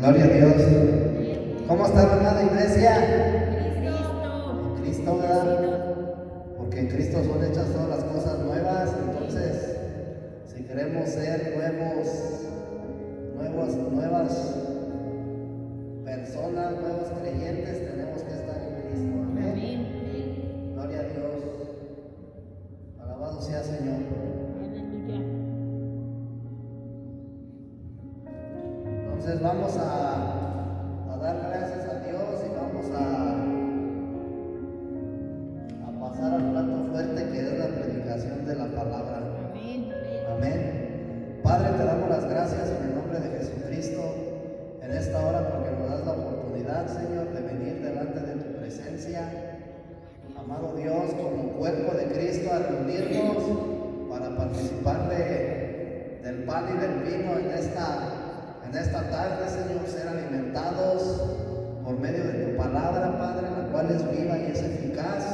Gloria a Dios. ¿Cómo está la amada iglesia? Cristo. En Cristo, ¿verdad? Porque en Cristo son hechas todas las cosas nuevas. Entonces, si queremos ser nuevas personas, nuevos creyentes, tenemos que estar en Cristo. Amén. Gloria a Dios. Alabado sea Señor. Aleluya. Entonces vamos a dar gracias a Dios y vamos a pasar al plato fuerte que es la predicación de la palabra. Amén. Amén. Padre, te damos las gracias en el nombre de Jesucristo en esta hora porque nos das la oportunidad, Señor, de venir delante de tu presencia. Amado Dios, como cuerpo de Cristo, a reunirnos para participar del pan y del vino en esta tarde, Señor, ser alimentados por medio de tu palabra, Padre, la cual es viva y es eficaz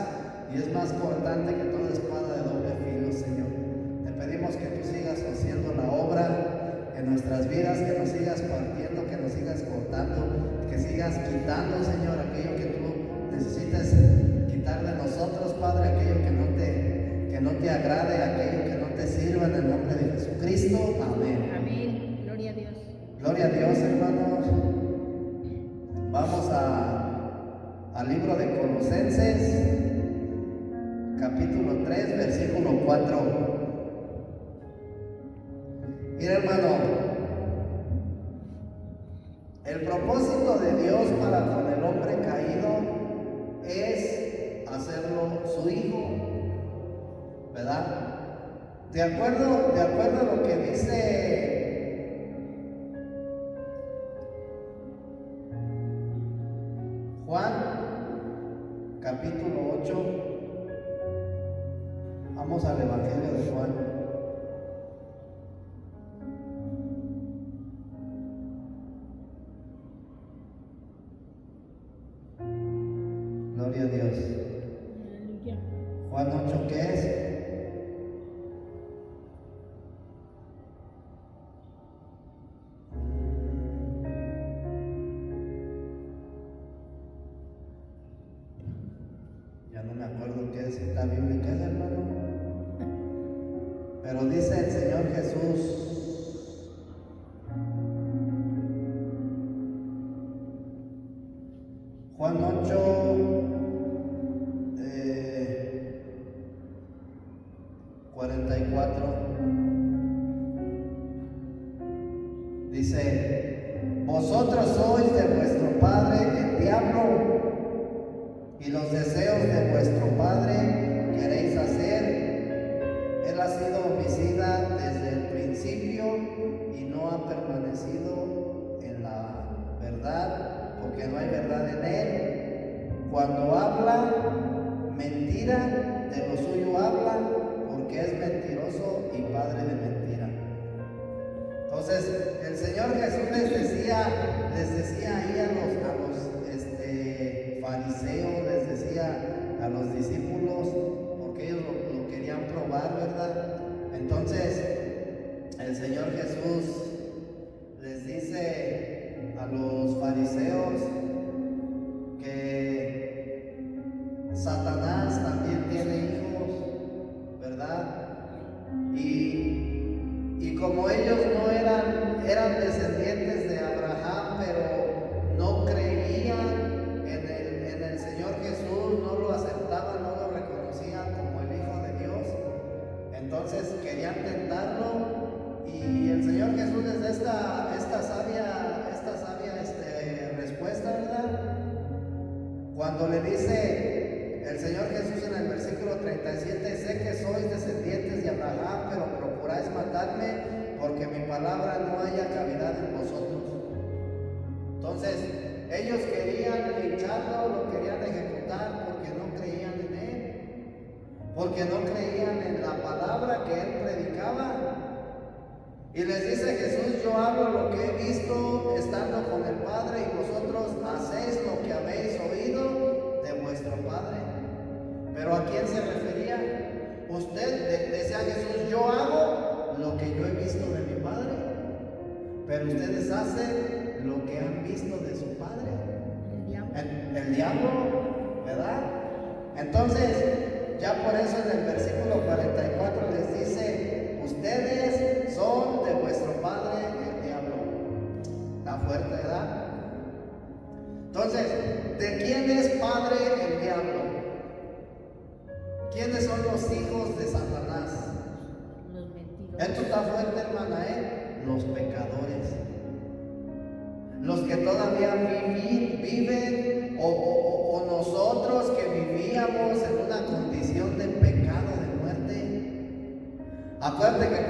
y es más cortante que toda espada de doble filo, Señor. Te pedimos que tú sigas haciendo la obra en nuestras vidas, que nos sigas partiendo, que nos sigas cortando, que sigas quitando, Señor, aquello que tú necesitas quitar de nosotros, Padre, aquello que no te agrade, aquello que no te sirva, en el nombre de Jesucristo. Amén. Amén. Gloria a Dios. Gloria a Dios, hermanos. Vamos al libro de Colosenses, capítulo 3, versículo 4. Mira, hermano, el propósito de Dios para con el hombre caído es hacerlo su hijo, ¿verdad? De acuerdo a lo que dice Juan, capítulo 8, vamos al Evangelio de Juan. Gloria a Dios. Aleluya. Juan 8, ¿qué es? Ya no me acuerdo qué cita bíblica es, hermano. Pero dice el Señor Jesús: Juan 8, 44. Dice: vosotros sois de vuestro padre el diablo, y los deseos de vuestro padre queréis hacer. Él ha sido homicida desde el principio y no ha permanecido en la verdad, porque no hay verdad en él. Cuando habla mentira, de lo suyo habla, porque es mentiroso y padre de mentira. Entonces, el Señor Jesús les decía ahí a los fariseos, les decía a los discípulos, porque ellos lo querían probar, ¿verdad? Entonces, el Señor Jesús les dice a los fariseos que Satanás también tiene hijos, ¿verdad? Y como ellos no eran descendientes de Abraham, pero no creían en el Señor Jesús, no lo aceptaban, no lo reconocían como el Hijo de Dios, entonces querían tentarlo, y el Señor Jesús les da esta sabia respuesta, ¿verdad? Cuando le dice el Señor Jesús en el versículo 37: sé que sois descendientes de Abraham, pero procuráis matarme, porque mi palabra no haya cavidad en vosotros. Entonces, ellos querían lincharlo, lo querían ejecutar porque no creían en él, porque no creían en la palabra que él predicaba. Y les dice Jesús: yo hablo lo que he visto estando con el Padre, y vosotros hacéis lo que habéis oído de vuestro Padre. ¿Pero a quién se refería? Usted, decía Jesús: yo hago lo que yo he visto de mi Padre, pero ustedes hacen lo que han diablo, ¿verdad? Entonces, ya por eso en el versículo 44 les dice, ustedes son de vuestro padre el diablo. Está fuerte, ¿verdad? Entonces, ¿de quién es padre el diablo? ¿Quiénes son los hijos de Satanás? Los mentirosos. Esto está fuerte, hermana, los pecadores. Los que todavía viven o nosotros que vivíamos en una condición de pecado, de muerte. Acuérdate que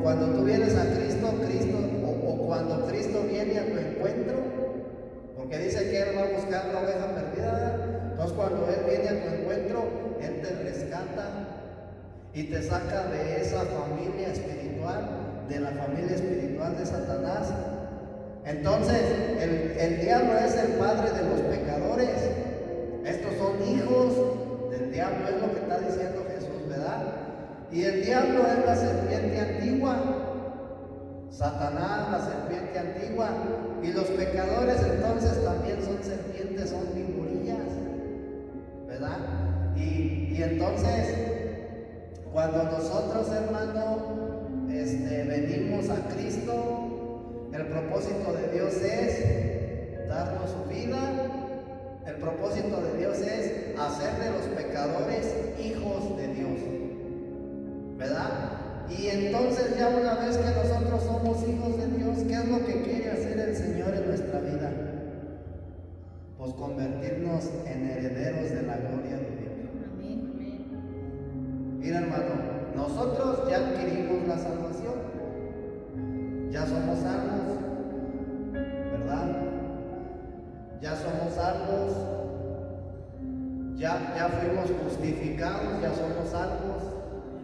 cuando tú vienes a Cristo, o cuando Cristo viene a tu encuentro, porque dice que Él va a buscar la oveja perdida, ¿verdad? Entonces cuando Él viene a tu encuentro, Él te rescata y te saca de esa familia espiritual, de la familia espiritual de Satanás. Entonces, el diablo es el padre de los pecadores. Estos son hijos del diablo, es lo que está diciendo Jesús, ¿verdad? Y el diablo es la serpiente antigua, Satanás, la serpiente antigua. Y los pecadores entonces también son serpientes, son figurillas, ¿verdad? Y entonces, cuando nosotros, hermano, venimos a Cristo, el propósito de Dios es darnos su vida. El propósito de Dios es hacer de los pecadores hijos de Dios, ¿verdad? Y entonces ya una vez que nosotros somos hijos de Dios, ¿qué es lo que quiere hacer el Señor en nuestra vida? Pues convertirnos en herederos de la gloria de Dios. Amén. Mira, hermano, nosotros ya adquirimos la salvación. Ya somos salvos, ¿verdad? Ya somos salvos, ya fuimos justificados, ya somos salvos.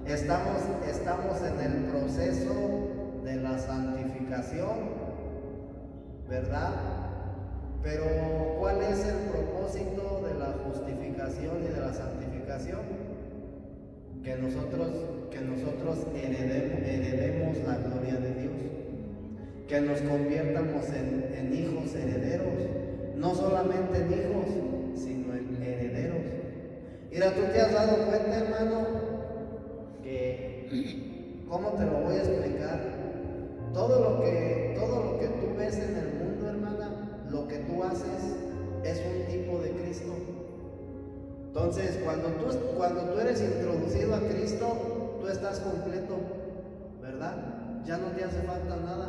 Estamos en el proceso de la santificación, ¿verdad? Pero ¿cuál es el propósito de la justificación y de la santificación? Que nosotros heredemos la gloria de Dios. Que nos conviertamos en hijos herederos, no solamente en hijos, sino en herederos. Mira, tú te has dado cuenta, hermano, que, ¿cómo te lo voy a explicar? Todo lo que tú ves en el mundo, hermana, lo que tú haces es un tipo de Cristo. Entonces, cuando tú eres introducido a Cristo, tú estás completo, ¿verdad? Ya no te hace falta nada.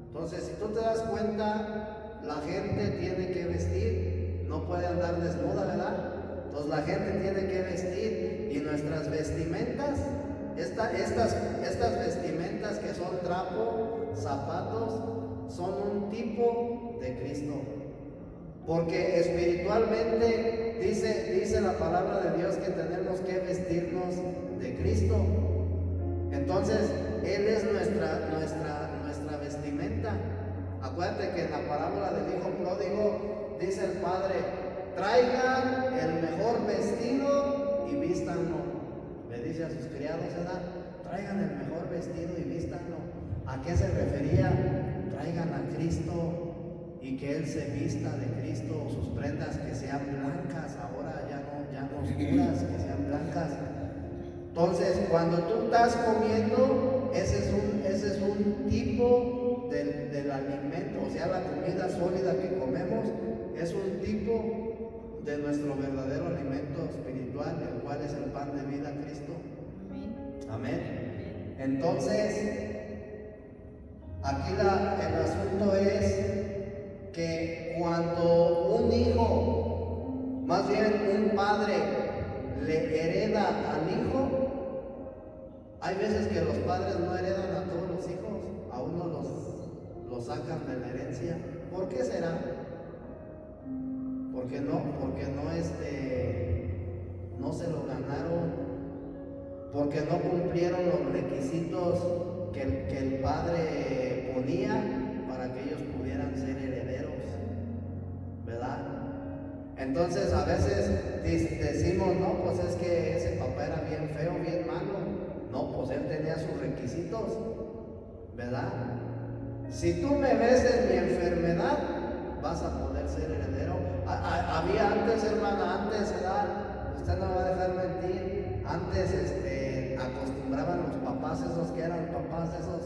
Entonces, si tú te das cuenta, la gente tiene que vestir, no puede andar desnuda, ¿verdad? Entonces la gente tiene que vestir, y nuestras vestimentas, estas vestimentas que son trapo, zapatos, son un tipo de Cristo. Porque espiritualmente dice la palabra de Dios que tenemos que vestirnos de Cristo. Entonces, Él es nuestra vestimenta. Acuérdate que en la parábola del hijo pródigo dice el padre: traigan el mejor vestido y vístanlo. Le dice a sus criados, ¿verdad? Traigan el mejor vestido y vístanlo. ¿A qué se refería? Traigan a Cristo y que Él se vista de Cristo, sus prendas que sean blancas, ahora ya no oscuras, que sean blancas. Entonces, cuando tú estás comiendo, ese es un tipo del alimento, o sea, la comida sólida que comemos es un tipo de nuestro verdadero alimento espiritual, el cual es el pan de vida, Cristo. Amén. Entonces, aquí el asunto es que cuando un hijo, más bien un padre, le hereda al hijo, hay veces que los padres no heredan a todos los hijos, a uno los sacan de la herencia. ¿Por qué será? Porque no se lo ganaron, porque no cumplieron los requisitos que el padre ponía para que ellos pudieran ser herederos, ¿verdad? Entonces a veces decimos, no, pues es que ese papá era bien feo, bien malo. No, pues él tenía sus requisitos, ¿verdad? Si tú me ves en mi enfermedad, vas a poder ser heredero. Había antes, hermana, antes, ¿verdad? Usted no va a dejar mentir. Antes acostumbraban los papás, esos que eran papás, esos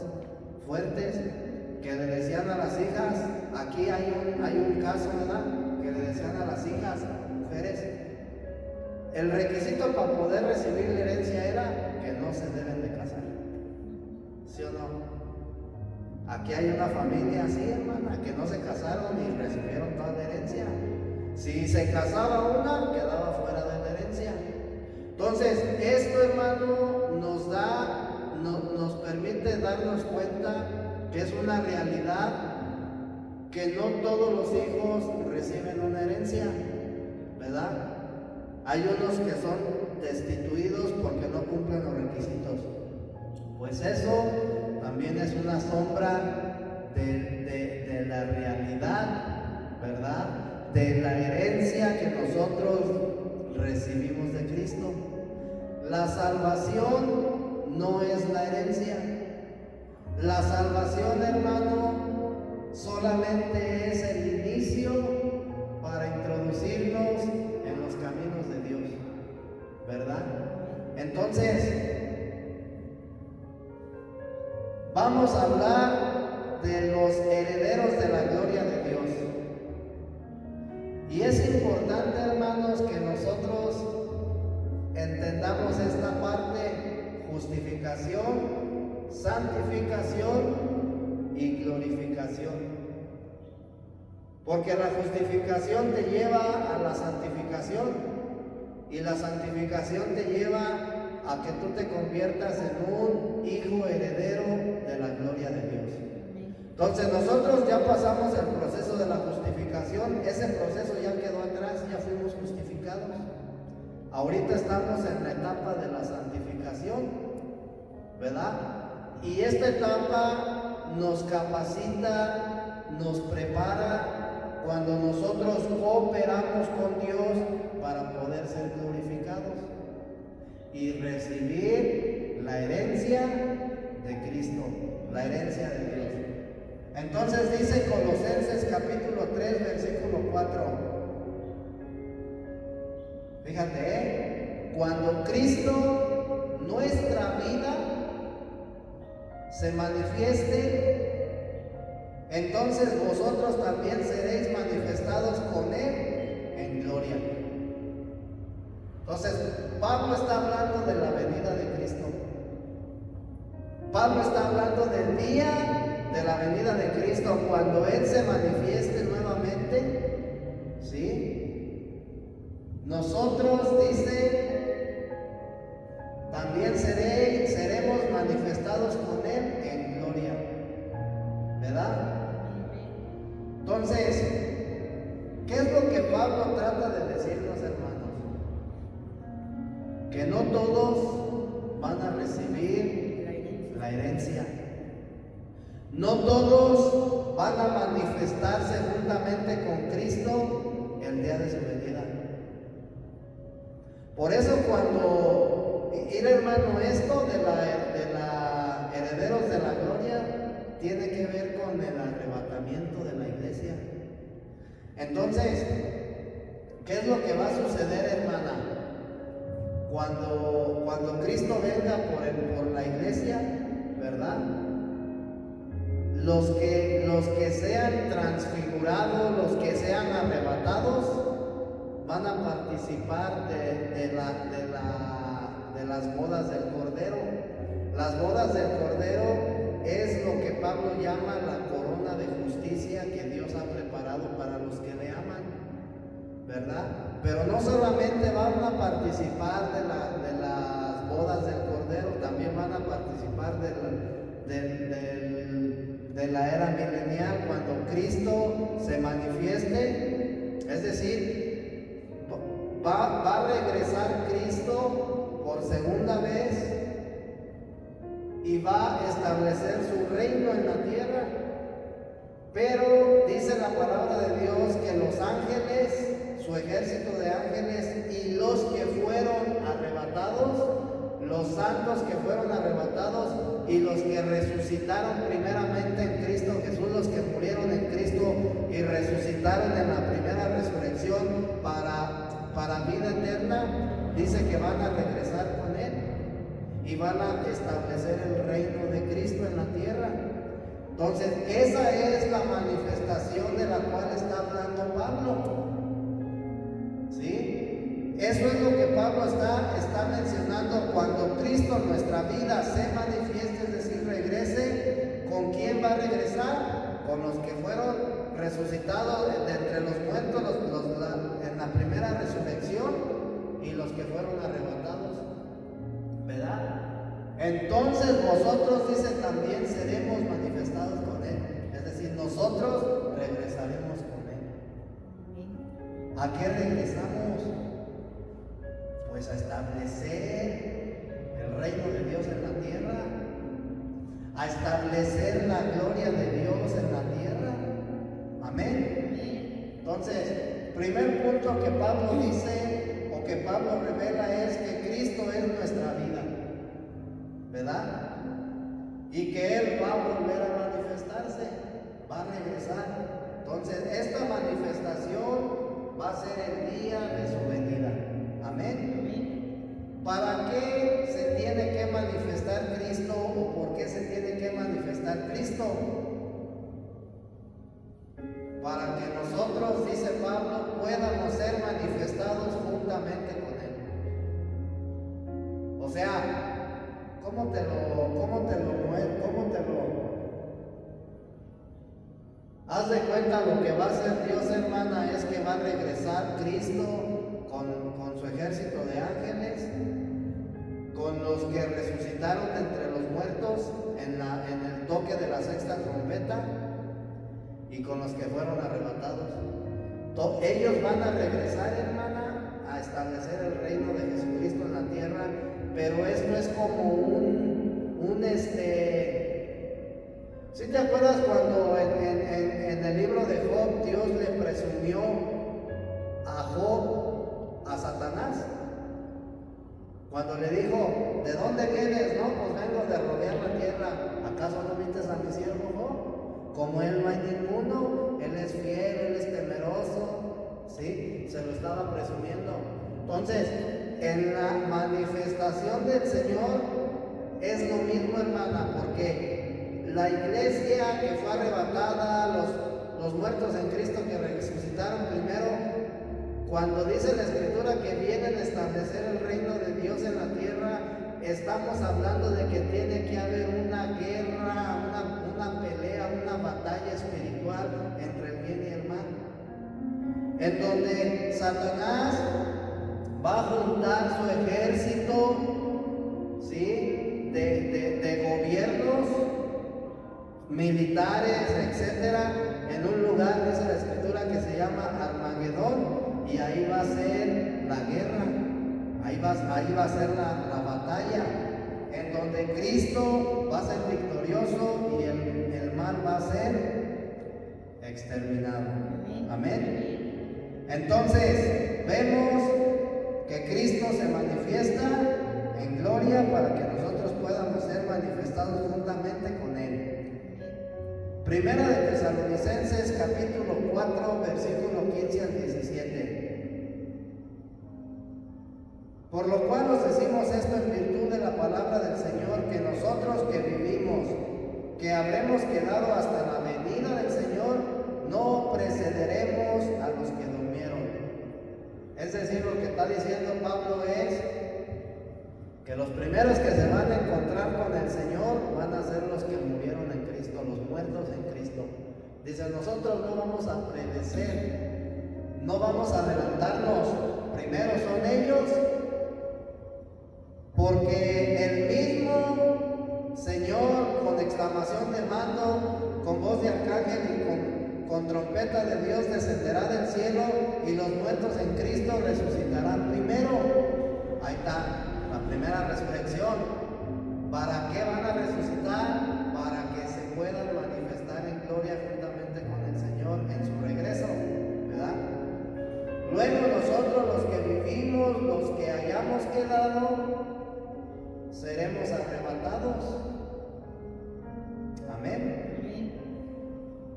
fuertes, que le decían a las hijas, aquí hay un caso, ¿verdad? Que le decían a las hijas, mujeres, el requisito para poder recibir la herencia era que no se deben de casar. ¿Sí o no? Aquí hay una familia así, hermana, que no se casaron y recibieron toda la herencia. Si se casaba una, quedaba fuera de la herencia. Entonces, esto, hermano, nos permite darnos cuenta que es una realidad que no todos los hijos reciben una herencia, ¿verdad? Hay unos que son destituidos porque no cumplen los requisitos. Pues eso también es una sombra de la realidad, ¿verdad? De la herencia que nosotros recibimos de Cristo. La salvación no es la herencia. La salvación, hermano, solamente es el inicio para introducirnos en los caminos de Dios, ¿verdad? Entonces, vamos a hablar de los herederos de la gloria de Dios. Y es importante, hermanos, que nosotros entendamos esta parte: justificación, santificación y glorificación. Porque la justificación te lleva a la santificación y la santificación te lleva a que tú te conviertas en un hijo heredero de la gloria de Dios. Entonces nosotros ya pasamos el proceso de la justificación, ese proceso ya quedó atrás, ya fuimos justificados. Ahorita estamos en la etapa de la santificación, ¿verdad? Y esta etapa nos capacita, nos prepara cuando nosotros cooperamos con Dios para poder ser glorificados y recibir la herencia de Cristo, la herencia de Dios. Entonces dice Colosenses capítulo 3, versículo 4. Fíjate, cuando Cristo, nuestra vida, se manifieste, entonces vosotros también seréis manifestados con Él en gloria. Entonces, Pablo está hablando de la venida de Cristo. Pablo está hablando del día de la venida de Cristo, cuando Él se manifieste nuevamente, ¿sí? Nosotros, dice, también seremos manifestados con Él en gloria, ¿verdad? Entonces, ¿qué es lo que Pablo trata de decirnos, hermanos? Que no todos van a recibir la herencia. No todos van a manifestarse juntamente con Cristo el día de su venida. Por eso cuando, hermano, esto de la herederos de la gloria tiene que ver con el arrebatamiento de la iglesia. Entonces, ¿qué es lo que va a suceder, hermana? Cuando Cristo venga por la iglesia, ¿verdad? Los que sean transfigurados, los que sean arrebatados, van a participar de las bodas del Cordero. Las bodas del Cordero es lo que Pablo llama la corona de justicia que Dios ha preparado para los que le aman, ¿verdad? Pero no solamente van a participar de las bodas del Cordero, también van a participar de la era milenial, cuando Cristo se manifieste. Es decir, va a regresar Cristo por segunda vez y va a establecer su reino en la tierra. Pero dice la palabra de Dios que los ángeles, su ejército de ángeles y los que fueron arrebatados, los santos que fueron arrebatados y los que resucitaron primeramente en Cristo Jesús, los que murieron en Cristo y resucitaron en la primera resurrección, resurrección para vida eterna, dice que van a regresar con Él y van a establecer el reino de Cristo en la tierra. Entonces, esa es la manifestación de la cual está hablando Pablo. ¿Sí? Eso es lo que Pablo está mencionando cuando Cristo en nuestra vida se manifieste, es decir, regrese. ¿Con quién va a regresar? Con los que fueron resucitados de entre los muertos en la primera resurrección y los que fueron arrebatados, ¿verdad? Entonces vosotros, dice, también seremos manifestados con Él, es decir, nosotros regresaremos con Él. ¿A qué regresamos? Pues a establecer el reino de Dios en la tierra, a establecer la gloria de Dios en la tierra. Amén. Entonces, primer punto que Pablo dice o que Pablo revela es que Cristo es nuestra vida, ¿verdad? Y que Él va a volver a manifestarse, va a regresar. Entonces, esta manifestación va a ser el día de su venida. Amén. ¿Para qué se tiene que manifestar Cristo o por qué se tiene que manifestar Cristo? Para que nosotros, dice Pablo, podamos ser manifestados juntamente con Él. O sea, ¿cómo te lo haz de cuenta? Lo que va a hacer Dios, hermana, es que va a regresar Cristo con su ejército de ángeles, con los que resucitaron de entre los muertos en el toque de la sexta trompeta y con los que fueron arrebatados. Ellos van a regresar, hermana, a establecer el reino de Jesucristo en la tierra, pero esto es como ¿sí te acuerdas cuando en el libro de Job Dios le presumió a Job a Satanás? Cuando le dijo, ¿de dónde vienes? No, pues vengo de rodear la tierra. ¿Acaso no viste a mi siervo Job? Como él no hay ninguno, él es fiel, él es temeroso. ¿Sí? Se lo estaba presumiendo. Entonces, en la manifestación del Señor es lo mismo, hermana, porque la iglesia que fue arrebatada, los muertos en Cristo que resucitaron primero, cuando dice la Escritura que vienen a establecer el reino de Dios en la tierra, estamos hablando de que tiene que haber una guerra, una pelea, una batalla espiritual entre el bien y el mal, en donde Satanás va a juntar su ejército, ¿sí?, de gobiernos militares, etcétera, en un lugar, dice la Escritura, que se llama Armagedón. Y ahí va a ser la guerra, ahí va a ser la batalla, en donde Cristo va a ser victorioso y el mal va a ser exterminado. Amén. Entonces, vemos que Cristo se manifiesta en gloria para que nosotros podamos ser manifestados juntamente con Él. Primera de Tesalonicenses, capítulo 4, versículo 15 al 17. Por lo cual os decimos esto en virtud de la palabra del Señor, que nosotros que vivimos, que habremos quedado hasta la venida del Señor, no precederemos a los que durmieron. Es decir, lo que está diciendo Pablo es que los primeros que se van a encontrar con el Señor van a ser los que murieron en Cristo, los muertos en Cristo. Dice, nosotros no vamos a predecer, no vamos a adelantarnos, primero son ellos, porque el mismo Señor, con exclamación de mando, con voz de arcángel y con trompeta de Dios, descenderá del cielo, y los muertos en Cristo resucitarán primero. Ahí está la primera resurrección. ¿Para qué van a resucitar? Para que se puedan manifestar en gloria juntamente con el Señor en su regreso, ¿verdad? Luego nosotros, los que vivimos, los que hayamos quedado, seremos arrebatados. Amén.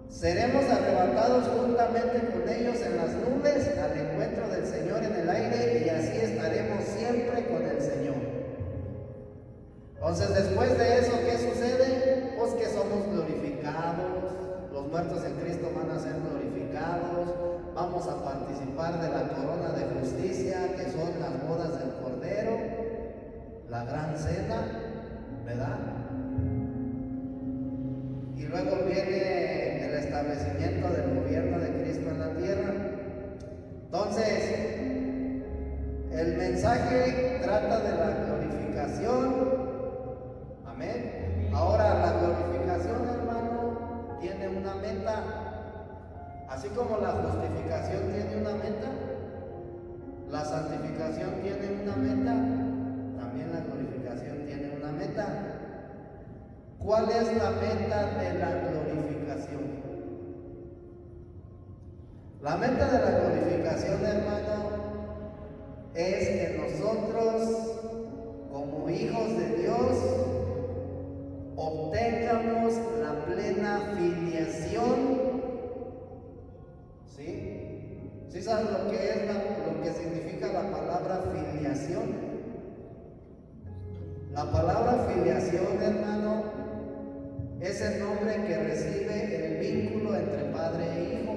Seremos arrebatados juntamente con ellos en las nubes al Entonces, después de eso, ¿qué sucede? Pues que somos glorificados, los muertos en Cristo van a ser glorificados, vamos a participar de la corona de justicia, que son las bodas del Cordero, la gran cena, ¿verdad? Y luego viene el establecimiento del gobierno de Cristo en la tierra. Entonces, el mensaje trata de la glorificación. Amén. Ahora, la glorificación, hermano, tiene una meta. Así como la justificación tiene una meta, la santificación tiene una meta, también la glorificación tiene una meta. ¿Cuál es la meta de la glorificación? La meta de la glorificación, hermano, es que nosotros, como hijos de Dios, obtengamos la plena filiación. ¿Sí? ¿Sí saben lo que es lo que significa la palabra filiación? La palabra filiación, hermano, es el nombre que recibe el vínculo entre padre e hijo.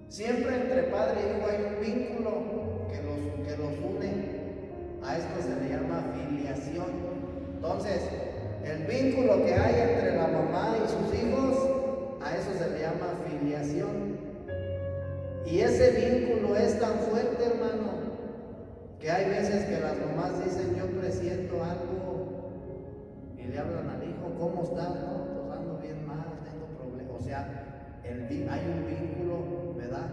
Siempre entre padre e hijo hay un vínculo que los une. A esto se le llama filiación. Entonces, el vínculo que hay entre la mamá y sus hijos, a eso se le llama filiación. Y ese vínculo es tan fuerte, hermano, que hay veces que las mamás dicen: yo presiento algo, y le hablan al hijo: ¿cómo estás? No, pues ando bien mal, tengo problemas. O sea, hay un vínculo, ¿verdad?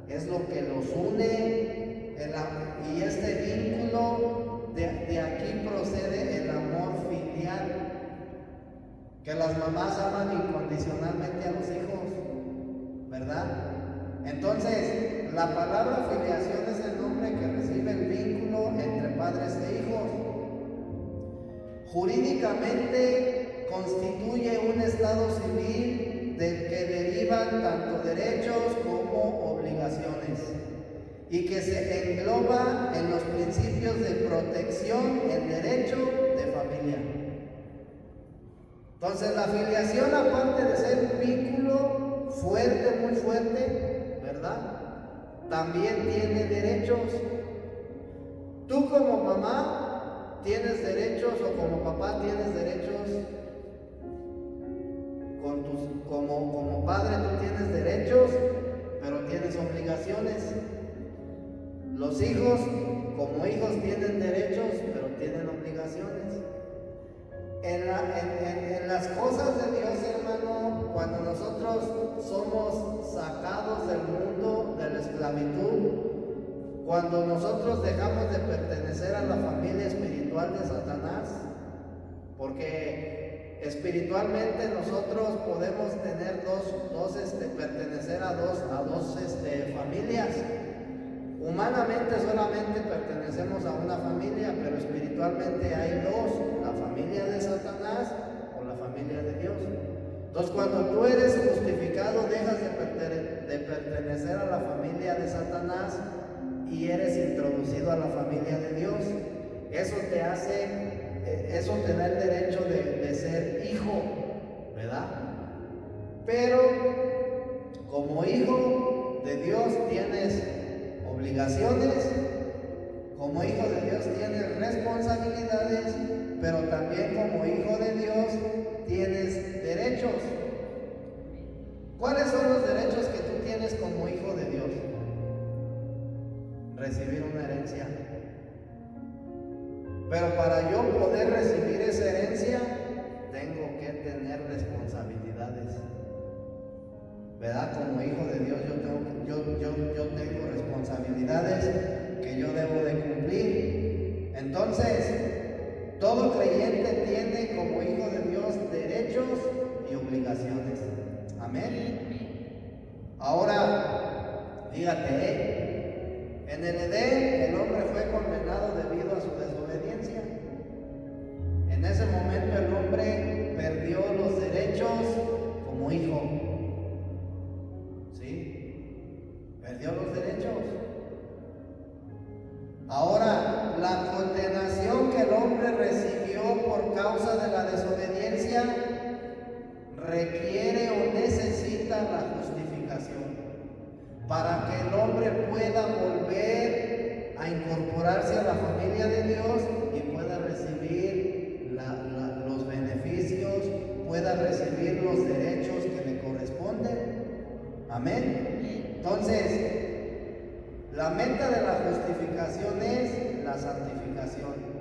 Es lo que los une, y este vínculo, de aquí procede el amor filial, que las mamás aman incondicionalmente a los hijos, ¿verdad? Entonces, la palabra filiación es el nombre que recibe el vínculo entre padres e hijos. Jurídicamente constituye un estado civil del que derivan tanto derechos como obligaciones, y que se engloba en los principios de protección en derecho de familia. Entonces, la filiación, aparte de ser un vínculo fuerte, muy fuerte, ¿verdad?, también tiene derechos. Tú como mamá tienes derechos, o como papá tienes derechos. Como padre tú tienes derechos, pero tienes obligaciones. Los hijos, como hijos, tienen derechos, pero tienen obligaciones. En las cosas de Dios, hermano, cuando nosotros somos sacados del mundo de la esclavitud, cuando nosotros dejamos de pertenecer a la familia espiritual de Satanás, porque espiritualmente nosotros podemos tener pertenecer a dos familias. Humanamente solamente pertenecemos a una familia, pero espiritualmente hay dos: la familia de Satanás o la familia de Dios. Entonces, cuando tú eres justificado, dejas de pertenecer a la familia de Satanás y eres introducido a la familia de Dios. Eso te da el derecho de ser hijo, ¿verdad? Pero como hijo de Dios tienes obligaciones, como hijo de Dios tienes responsabilidades, pero también como hijo de Dios tienes derechos. ¿Cuáles son los derechos que tú tienes como hijo de Dios? Recibir una herencia. Pero para yo poder recibir esa herencia, tengo que tener responsabilidades, ¿verdad? Como hijo de Dios yo tengo responsabilidades que yo debo de cumplir. Entonces, todo creyente tiene como hijo de Dios derechos y obligaciones. Amén. Ahora, fíjate, en el Edén el hombre fue condenado debido a su desobediencia. En ese momento el hombre perdió los derechos como hijo. ¿Sí? Perdió los derechos. Ahora, la condenación que el hombre recibió por causa de la desobediencia requiere o necesita la justificación para que el hombre pueda volver a incorporarse a la familia de Dios y pueda recibir los beneficios, pueda recibir los derechos que le corresponden. Amén. Entonces, la meta de la justificación es la santificación.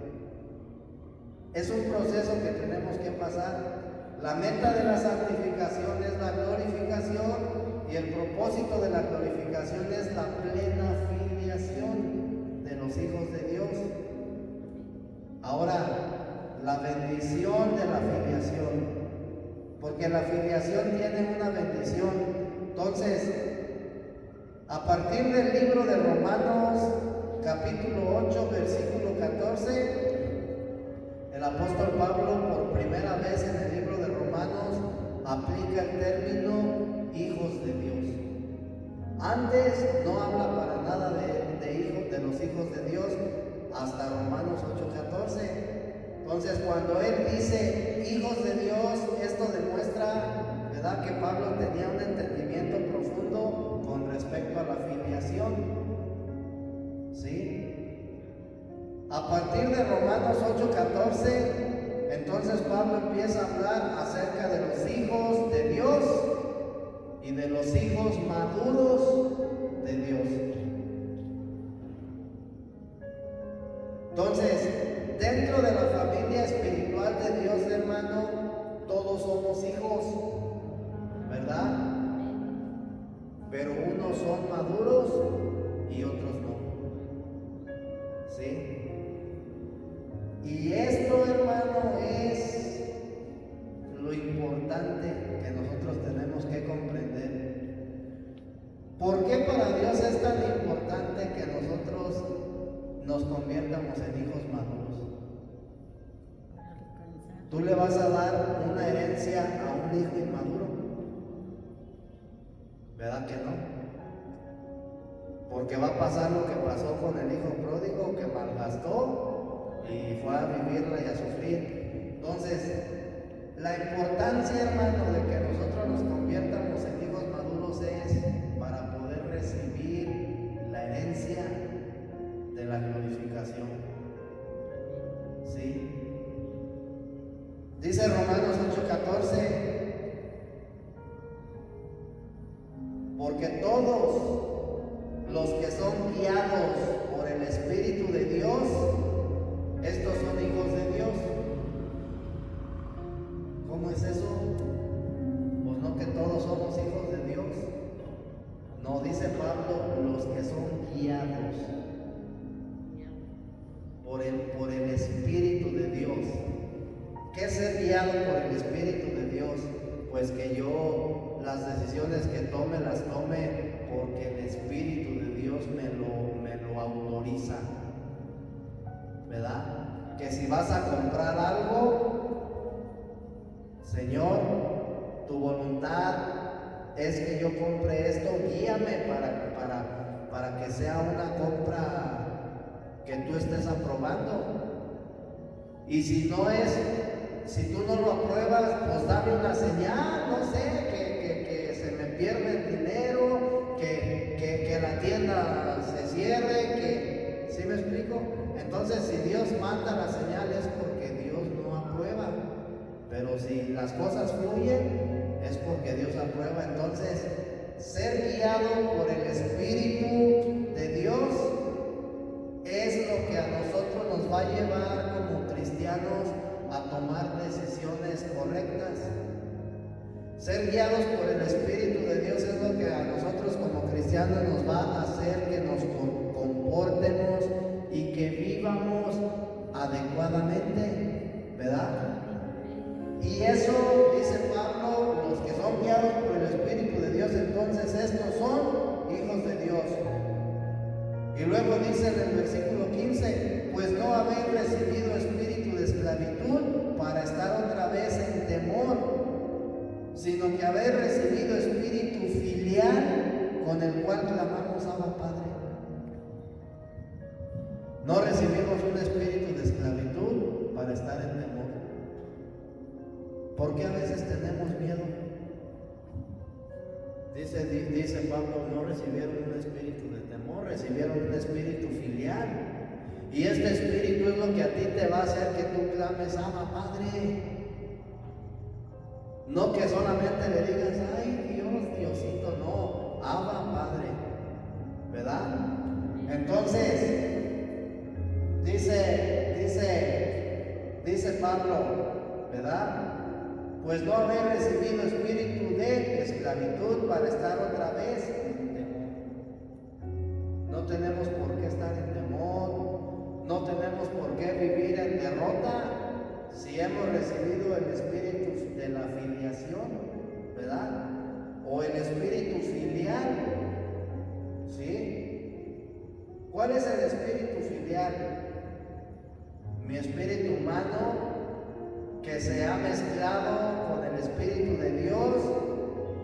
Es un proceso que tenemos que pasar. La meta de la santificación es la glorificación y el propósito de la glorificación es la plena filiación de los hijos de Dios. Ahora, la bendición de la filiación, porque la filiación tiene una bendición. Entonces, a partir del libro de Romanos, capítulo 8, versículo 14, el apóstol Pablo por primera vez en el libro de Romanos aplica el término hijos de Dios. Antes no habla para nada de los hijos de Dios hasta Romanos 8:14. Entonces, cuando él dice hijos de Dios, esto demuestra, ¿verdad?, que Pablo tenía un entendimiento profundo con respecto a la filiación. ¿Sí? A partir de Romanos 8:14, entonces Pablo empieza a hablar acerca de los hijos de Dios y de los hijos maduros de Dios. Entonces, dentro de la familia espiritual de Dios, hermano, todos somos hijos, ¿verdad? Pero unos son maduros y otros no. ¿Sí? Y esto, hermano, es lo importante que nosotros tenemos que comprender. ¿Por qué para Dios es tan importante que nosotros nos convirtamos en hijos maduros? ¿Tú le vas a dar una herencia a un hijo inmaduro? ¿Verdad que no? Porque va a pasar lo que pasó con el hijo pródigo, que malgastó y fue a vivirla y a sufrir. Entonces, la importancia, hermano, de que nosotros nos conviertamos en hijos maduros es para poder recibir la herencia de la glorificación. ¿Sí? Dice Romanos 8:14, porque todos los que son guiados por el Espíritu de Dios, estos son hijos de Dios. ¿Cómo es eso? Pues no que todos somos hijos de Dios. No, dice Pablo, los que son guiados por el Espíritu de Dios. ¿Qué es ser guiado por el Espíritu de Dios? Pues que yo las decisiones que tome las tome porque el Espíritu de Dios me lo autoriza, ¿verdad? Que si vas a comprar algo, Señor, tu voluntad es que yo compre esto, guíame para que sea una compra que tú estés aprobando. Y si no es, si tú no lo apruebas, pues dame una señal, no sé, que se me pierde el dinero, que la tienda se cierre, que, ¿sí me explico? Entonces, si Dios manda la señal es porque Dios no aprueba. Pero si las cosas fluyen, es porque Dios aprueba. Entonces, ser guiado por el Espíritu de Dios es lo que a nosotros nos va a llevar como cristianos a tomar decisiones correctas. Ser guiados por el Espíritu de Dios es lo que a nosotros como cristianos nos va a hacer que nos comportemos y que vivamos adecuadamente, ¿verdad? Y eso, dice Pablo, los que son guiados por el Espíritu de Dios, entonces estos son hijos de Dios. Y luego dice en el versículo 15, pues no habéis recibido espíritu de esclavitud para estar otra vez en temor, sino que habéis recibido espíritu filial con el cual clamamos Abba Padre. No recibimos un espíritu de de esclavitud para estar en temor. ¿Por qué a veces tenemos miedo? Dice Pablo, no recibieron un espíritu de temor, recibieron un espíritu filial. Y este espíritu es lo que a ti te va a hacer que tú clames, Abba, Padre. No que solamente le digas, ay Dios, Diosito, no, Abba, Padre, ¿verdad? Entonces, dice Pablo, ¿verdad? Pues no haber recibido espíritu de esclavitud para estar otra vez en temor. No tenemos por qué estar en temor, no tenemos por qué vivir en derrota si hemos recibido el espíritu de la filiación, ¿verdad? O el espíritu filial, ¿sí? ¿Cuál es el espíritu filial? Mi espíritu humano que se ha mezclado con el espíritu de Dios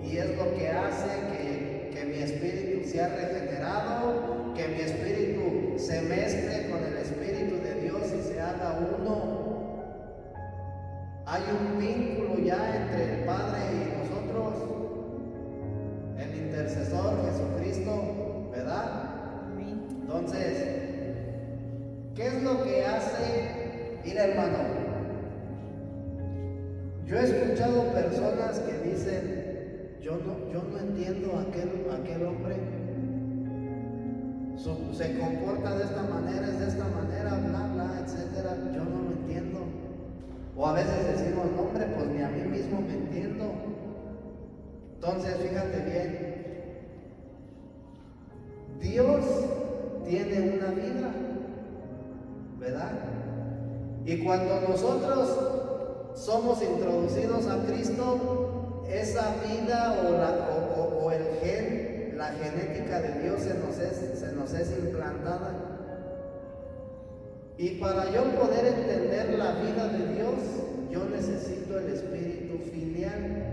y es lo que hace que mi espíritu sea regenerado, que mi espíritu se mezcle con el espíritu de Dios y se haga uno. Hay un vínculo ya entre el Padre y nosotros, el intercesor Jesucristo, ¿verdad? Entonces, ¿qué es lo que hace? Mira, hermano, yo he escuchado personas que dicen, yo no entiendo a aquel hombre, se comporta de esta manera, es de esta manera, bla, bla, etcétera, yo no lo entiendo. O a veces decimos, no, hombre, pues ni a mí mismo me entiendo. Entonces, fíjate bien, Dios tiene una vida, ¿verdad? Y cuando nosotros somos introducidos a Cristo, esa vida o el gen, la genética de Dios se nos es implantada. Y para yo poder entender la vida de Dios, yo necesito el espíritu filial.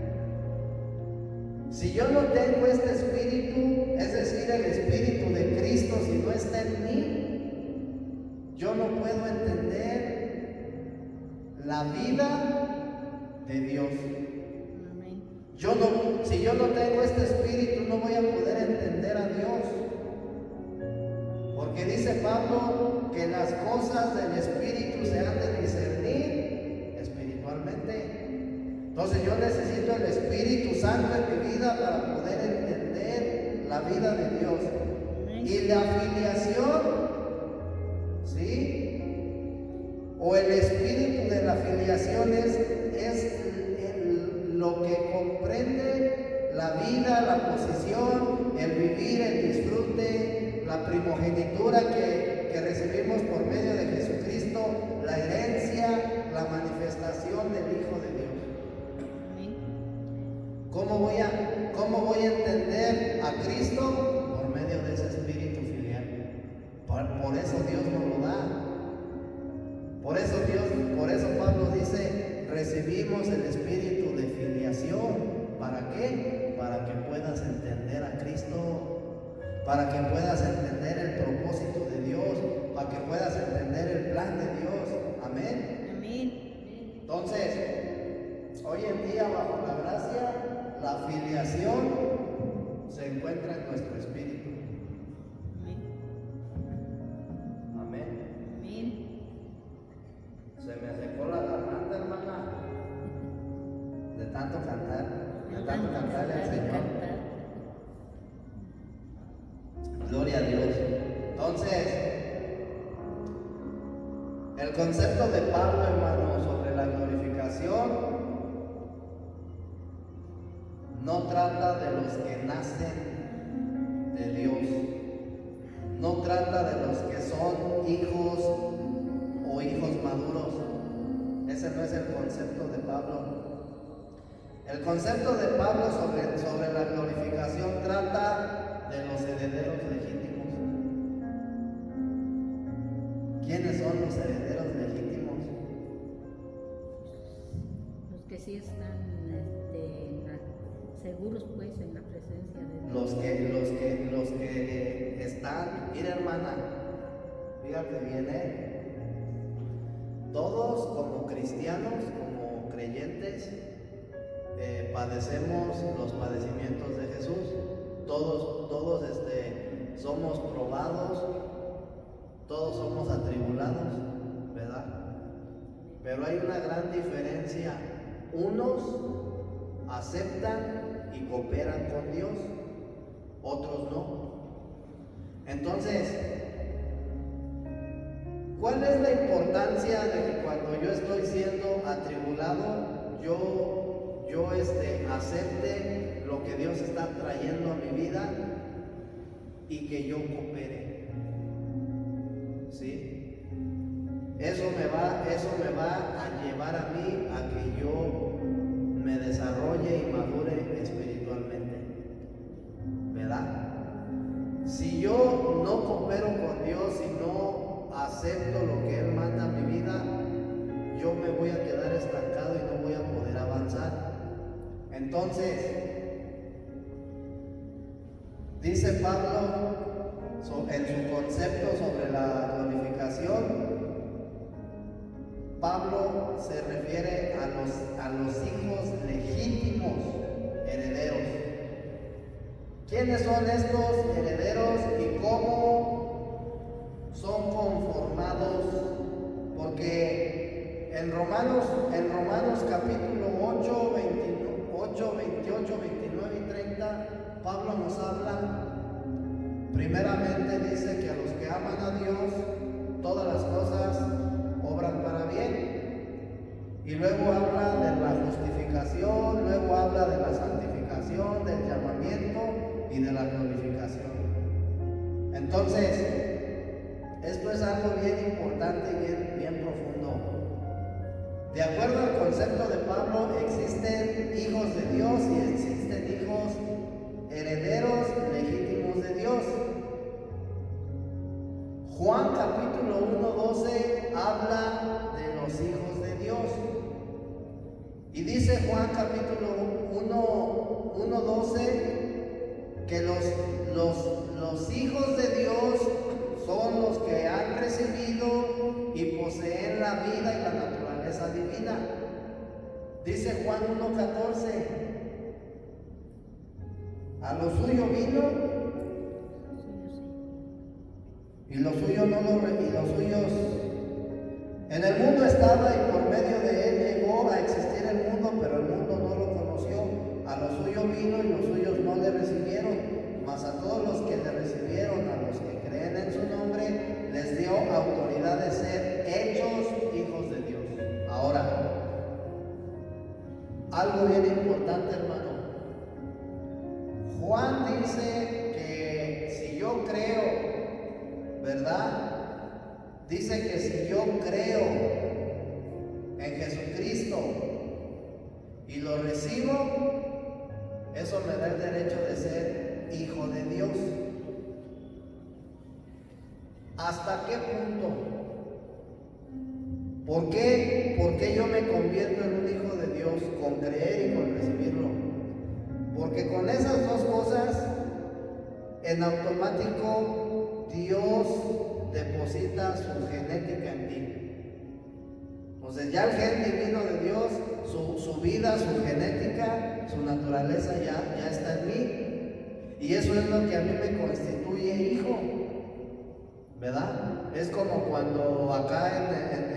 Si yo no tengo este espíritu, es decir, el espíritu de Cristo, si no está en mí, yo no puedo entender la vida de Dios. Si yo no tengo este espíritu, no voy a poder entender a Dios. Porque dice Pablo que las cosas del espíritu se han de discernir espiritualmente. Entonces yo necesito el Espíritu Santo en mi vida para poder entender la vida de Dios. Y la filiación, ¿sí? O el espíritu de la filiación es lo que comprende la vida, la posición, el vivir, el disfrute, la primogenitura que recibimos por medio de Jesucristo, la herencia, la manifestación del Hijo de Dios. ¿Cómo voy a entender a Cristo? Por medio de ese espíritu filial. Por eso Dios nos lo da. Por eso Pablo dice, recibimos el espíritu de filiación. ¿Para qué? Para que puedas entender a Cristo, para que puedas entender el propósito de Dios, para que puedas entender el plan de Dios. Amén. Amén. Entonces, hoy en día, bajo la gracia, la filiación se encuentra en nuestro espíritu. Amén. Amén. Se me secó la garganta, hermana, de tanto cantarle al Señor. Gloria a Dios. Entonces, el concepto de Pablo, hermano, sobre la glorificación no trata de los que nacen de Dios, no trata de los que son hijos o hijos maduros. Ese no es el concepto de Pablo. El concepto de Pablo sobre la glorificación trata de los herederos legítimos. ¿Quiénes son los herederos legítimos? Los que sí están seguros pues en la presencia de Dios. Los que están, mira, hermana, fíjate bien, Todos como cristianos, como creyentes, padecemos los padecimientos de Jesús. Todos somos probados, todos somos atribulados, ¿verdad? Pero hay una gran diferencia. Unos aceptan y cooperan con Dios, otros no. Entonces, ¿cuál es la importancia de que cuando yo estoy siendo atribulado, yo acepte lo que Dios está trayendo a mi vida y que yo coopere? ¿Sí? Eso me va a llevar a mí a que yo me desarrolle y madure espiritualmente, ¿verdad? Si yo no coopero con Dios y no acepto lo que Él manda a mi vida, yo me voy a quedar estancado y no voy a poder avanzar. Entonces, dice Pablo en su concepto sobre la glorificación, Pablo se refiere a los hijos legítimos herederos. ¿Quiénes son estos herederos y cómo son conformados? Porque en Romanos capítulo 8, 28, 29 y 30, Pablo nos habla, primeramente dice que a los que aman a Dios, todas las cosas obran para bien. Y luego habla de la justificación, luego habla de la santificación, del llamamiento y de la glorificación. Entonces, esto es algo bien importante y bien profundo. De acuerdo al concepto de Pablo, existen hijos de Dios y existen hijos herederos legítimos de Dios. Juan capítulo 1:12 habla de los hijos de Dios. Y dice Juan capítulo 1:12 que los hijos de Dios son los que han recibido y poseen la vida y la naturaleza divina. Dice Juan 1:14, a lo suyo vino y los suyos en el mundo estaba y por medio de él llegó a existir el mundo, pero el mundo no lo conoció. A lo suyo vino y los suyos no le recibieron, mas a todos los que le recibieron, a los que creen en su nombre, les dio autoridad de ser hechos hijos de Dios. Ahora, algo bien importante, hermano. Juan dice que si yo creo, ¿verdad? Dice que si yo creo en Jesucristo y lo recibo, eso me da el derecho de ser hijo de Dios. ¿Hasta qué punto? ¿Por qué yo me convierto en un hijo de Dios con creer y con recibirlo? Porque con esas dos cosas, en automático, Dios deposita su genética en ti. Entonces ya el gen divino de Dios, su vida, su genética, su naturaleza ya está en mí. Y eso es lo que a mí me constituye hijo, ¿verdad? Es como cuando acá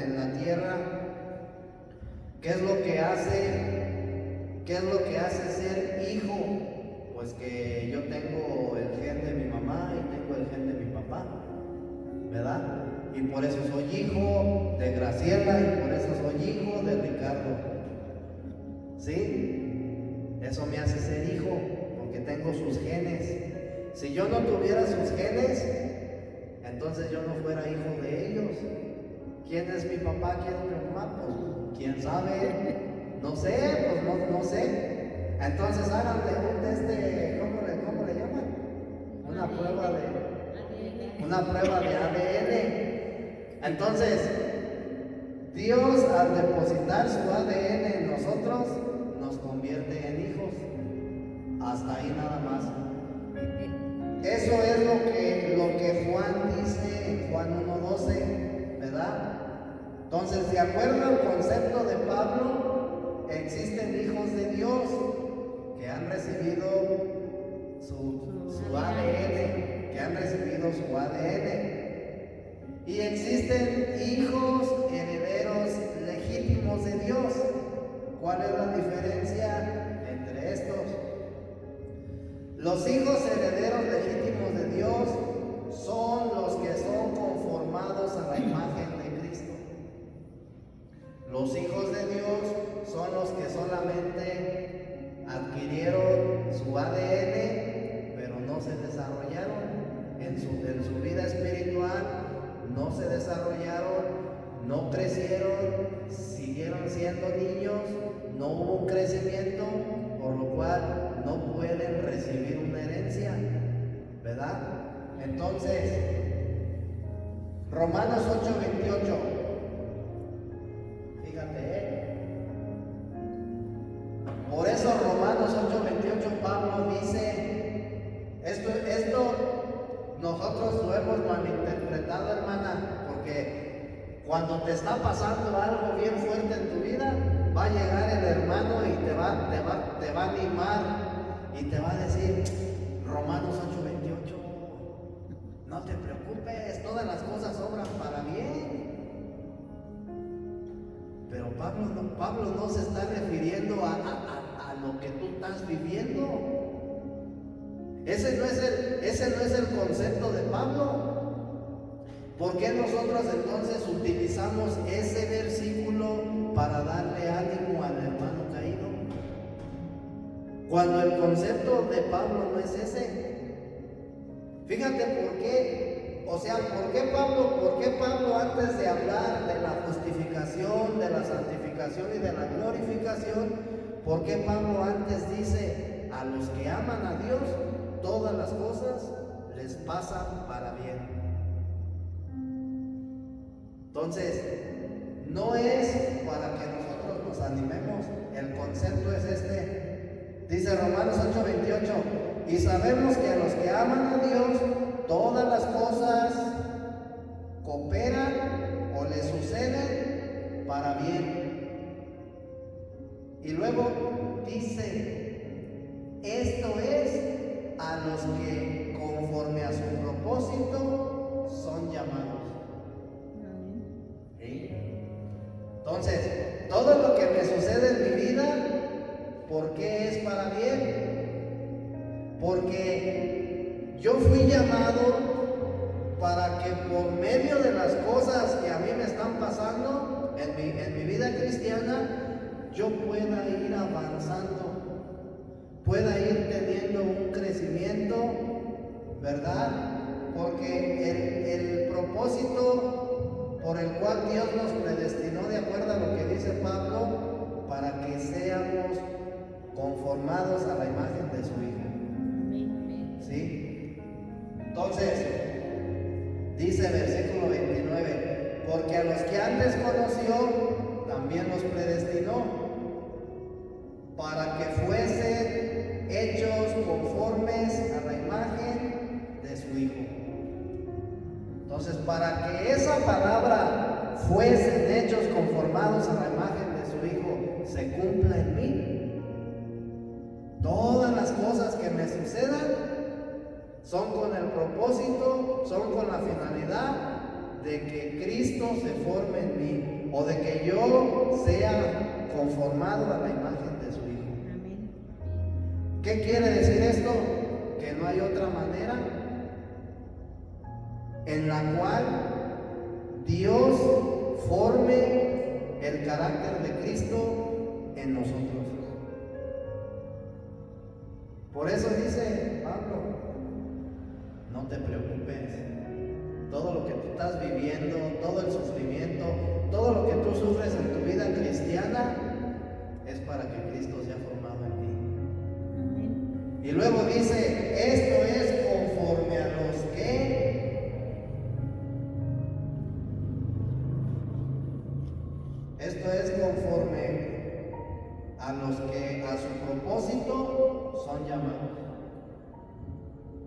en la tierra, ¿qué es lo que hace ser hijo? Pues que yo tengo el gen de mi mamá y tengo el gen de mi papá, ¿verdad? Y por eso soy hijo de Graciela y por eso soy hijo de Ricardo. ¿Sí? Eso me hace ser hijo, porque tengo sus genes. Si yo no tuviera sus genes, entonces yo no fuera hijo de ellos. ¿Quién es mi papá? ¿Quién es mi mamá? Pues, ¿quién sabe? No sé, pues no sé. Entonces háganle un test de, ¿cómo le llaman? Una prueba de ADN. Entonces, Dios al depositar su ADN en nosotros, nos convierte en hijos. Hasta ahí nada más. Eso es lo que Juan dice en Juan 1:12, ¿verdad? Entonces, de acuerdo al concepto de Pablo, existen hijos de Dios que han recibido su ADN, que han recibido su ADN. Y existen hijos herederos legítimos de Dios. ¿Cuál es la diferencia entre estos? Los hijos herederos legítimos de Dios son los que son conformados a la imagen de Cristo. Los hijos de Dios son los que solamente adquirieron su ADN, pero no se desarrollaron en su vida espiritual, no se desarrollaron, no crecieron, siguieron siendo niños, no hubo un crecimiento, por lo cual no pueden recibir una herencia, ¿verdad? Entonces, Romanos 8:28, fíjate, por eso Romanos 8:28 Pablo dice, esto nosotros lo hemos malinterpretado, hermana, porque cuando te está pasando algo bien fuerte en tu vida, va a llegar el hermano y te va a animar y te va a decir, Romanos 8:28, no te preocupes, todas las cosas obran para bien. Pero Pablo no se está refiriendo a lo que tú estás viviendo. Ese no es el concepto de Pablo. ¿Por qué nosotros entonces utilizamos ese versículo para darle ánimo al hermano caído? Cuando el concepto de Pablo no es ese. Fíjate por qué, ¿por qué Pablo antes de hablar de la justificación, de la santificación y de la glorificación, por qué Pablo antes dice, a los que aman a Dios, todas las cosas les pasan para bien? Entonces, no es para que nosotros nos animemos, el concepto es este. Dice Romanos 8:28, y sabemos que a los que aman a Dios, todas las cosas cooperan o les suceden para bien. Y luego dice, esto es a los que conforme a su propósito son llamados. ¿Sí? Entonces, todo lo que me sucede en mi vida, ¿por qué es para bien? Porque yo fui llamado para que por medio de las cosas que a mí me están pasando en mi vida cristiana, yo pueda ir avanzando, pueda ir teniendo un crecimiento, ¿verdad? Porque el propósito por el cual Dios nos predestinó, de acuerdo a lo que dice Pablo, para que seamos conformados a la imagen de su Hijo. ¿Sí? Entonces, dice versículo 29, porque a los que antes conoció, también los predestinó, para que fuesen hechos conformes a la imagen de su Hijo. Entonces, para que esa palabra fuesen hechos conformados a la imagen de su Hijo se cumpla en mí, todas las cosas que me sucedan son con el propósito, son con la finalidad de que Cristo se forme en mí, o de que yo sea conformado a la imagen de su Hijo. Amén. ¿Qué quiere decir esto? Que no hay otra manera en la cual Dios forme el carácter de Cristo en nosotros. Por eso dice Pablo, no te preocupes, todo lo que tú estás viviendo, todo el sufrimiento, todo lo que tú sufres en tu vida cristiana, es para que Cristo sea formado en ti. Amén. Y luego dice, esto es conforme a los que a su propósito son llamados,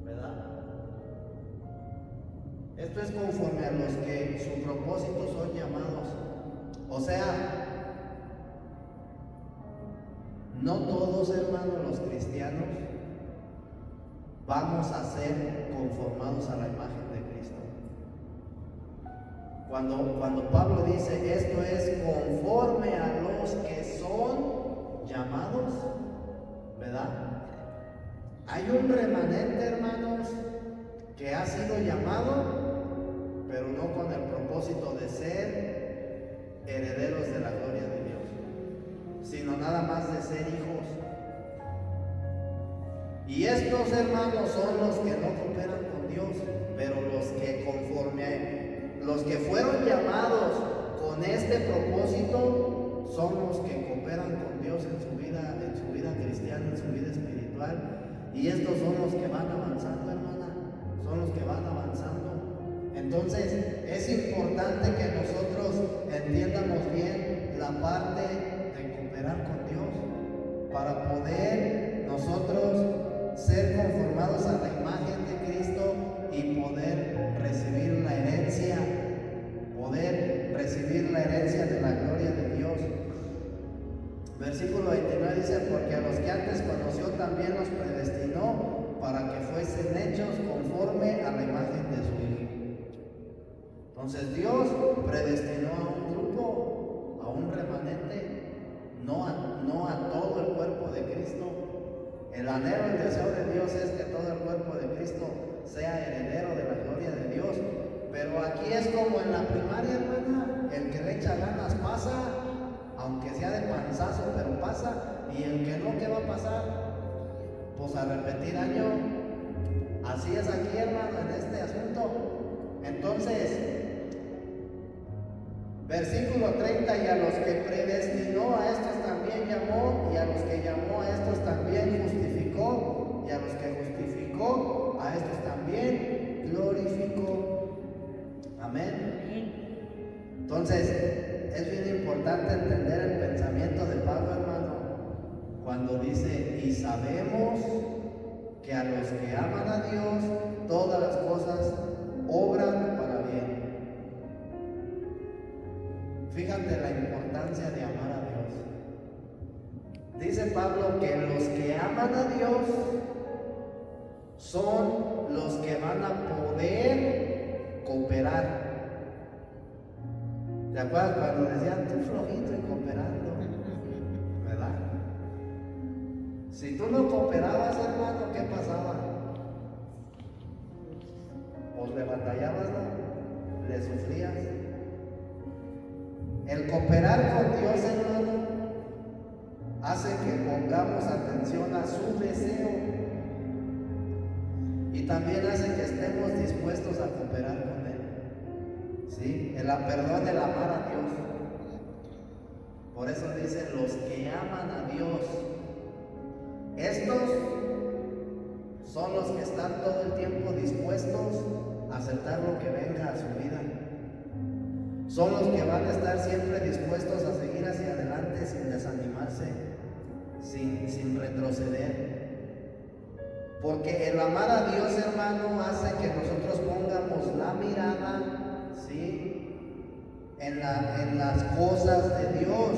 ¿verdad? Esto es conforme a los que su propósito son llamados. O sea, no todos, hermanos, los cristianos vamos a ser conformados a la imagen de Cristo. Cuando Pablo dice esto es conforme a los que son llamados, ¿verdad? Hay un remanente, hermanos, que ha sido llamado, pero no con el propósito de ser herederos de la gloria de Dios, sino nada más de ser hijos. Y estos, hermanos, son los que no cooperan con Dios, pero los que fueron llamados con este propósito son los que cooperan con Dios en su vida cristiana, en su vida espiritual. Y estos son los que van avanzando, hermana, son los que van avanzando. Entonces, es importante que nosotros entiendamos bien la parte de cooperar con Dios para poder nosotros ser conformados a la imagen de Cristo y poder recibir la herencia de la gloria de Dios. Versículo 29 dice: porque a los que antes conoció también los predestinó para que fuesen hechos conforme a la imagen de su Hijo. Entonces Dios predestinó a un grupo, a un remanente, no a todo el cuerpo de Cristo. El anhelo, el deseo de Dios es que todo el cuerpo de Cristo sea heredero de la gloria de Dios. Pero aquí es como en la primaria, hermana, el que le echa ganas pasa, aunque sea de panzazo, pero pasa. Y el que no, ¿qué va a pasar? Pues a repetir año. Así es aquí, hermano, en este asunto. Entonces, versículo 30: y a los que predestinó, a estos también llamó, y a los que llamó, a estos también justificó, y a los que justificó, a estos también glorificó. Amén. Entonces, es bien importante entender el pensamiento de Pablo, hermano, cuando dice: y sabemos que a los que aman a Dios, todas las cosas obran para bien. Fíjate la importancia de amar a Dios. Dice Pablo que los que aman a Dios son los que van a poder cooperar. ¿Te acuerdas cuando decían tú flojito y cooperando? ¿Verdad? Si tú no cooperabas, hermano, ¿qué pasaba? Pues le batallabas, ¿no? Le sufrías. El cooperar con Dios, hermano, hace que pongamos atención a su deseo y también hace que estemos dispuestos a cooperar con Él. ¿Sí? El amar a Dios. Por eso dice: los que aman a Dios. Estos son los que están todo el tiempo dispuestos a aceptar lo que venga a su vida. Son los que van a estar siempre dispuestos a seguir hacia adelante sin desanimarse, sin retroceder. Porque el amar a Dios, hermano, hace que nosotros pongamos la mirada, ¿sí?, en las cosas de Dios.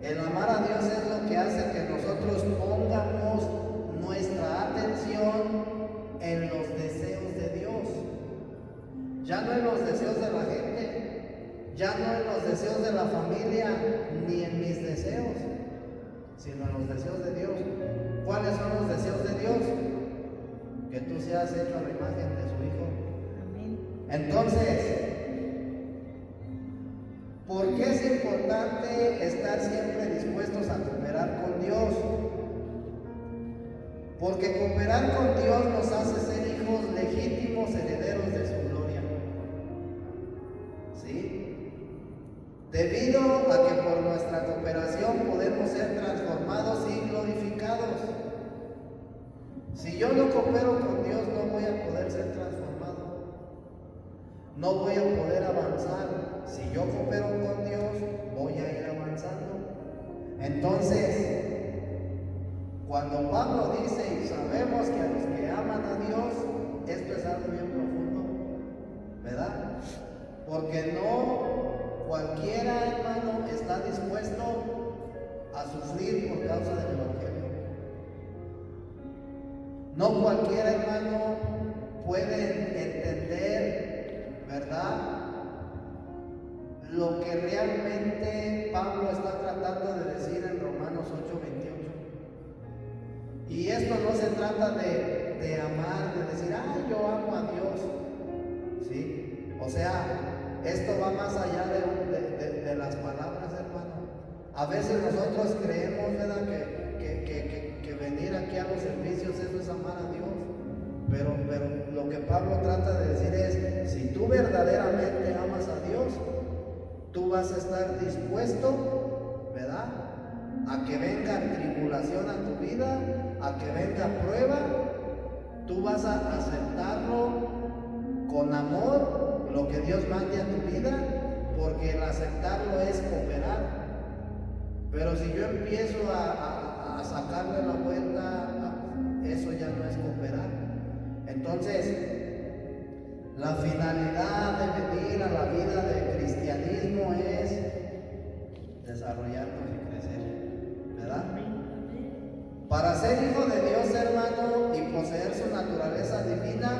El amar a Dios es lo que hace que nosotros pongamos nuestra atención en los deseos de Dios. Ya no en los deseos de la gente, ya no en los deseos de la familia, ni en mis deseos, sino en los deseos de Dios. ¿Cuáles son los deseos de Dios? Que tú seas hecho a la imagen de su Hijo. Amén. Entonces, ¿por qué es importante estar siempre dispuestos a cooperar con Dios? Porque cooperar con Dios nos hace ser hijos legítimos, herederos de su gloria. ¿Sí? Debido a que por nuestra cooperación podemos ser transformados y glorificados. Si yo no coopero con Dios, no voy a poder ser transformado. No voy a poder avanzar. Si yo coopero con Dios, voy a ir avanzando. Entonces, cuando Pablo dice: y sabemos que a los que aman a Dios, esto es algo bien profundo, ¿verdad? Porque no cualquiera, no cualquier hermano puede entender, ¿verdad?, lo que realmente Pablo está tratando de decir en Romanos 8:28. Y esto no se trata de amar, de decir, yo amo a Dios, ¿sí? O sea, esto va más allá de las palabras, hermano. A veces nosotros creemos, ¿verdad?, que venir aquí a los servicios, eso es amar a Dios. Pero lo que Pablo trata de decir es, si tú verdaderamente amas a Dios, tú vas a estar dispuesto, ¿verdad?, a que venga tribulación a tu vida, a que venga prueba. Tú vas a aceptarlo con amor, lo que Dios mande a tu vida, porque el aceptarlo es cooperar. Pero si yo empiezo a sacarle la vuelta, eso ya no es cooperar. Entonces, la finalidad de venir a la vida del cristianismo es desarrollarnos y crecer, ¿verdad? Para ser hijo de Dios, hermano, y poseer su naturaleza divina,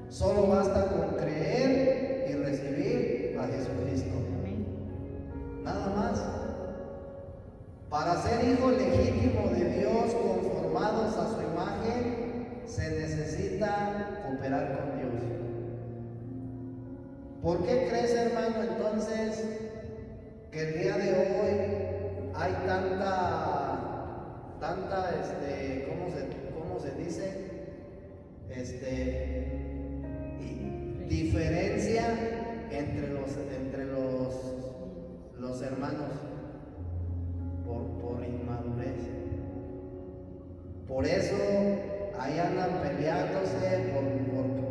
solo basta con creer y recibir a Jesucristo. Nada más. Para ser hijo legítimo de Dios, conformados a su imagen, se necesita cooperar con Dios. ¿Por qué crees, hermano, entonces, que el día de hoy hay tanta, ¿cómo se dice? Diferencia entre los hermanos por inmadurez? Por eso ahí andan peleándose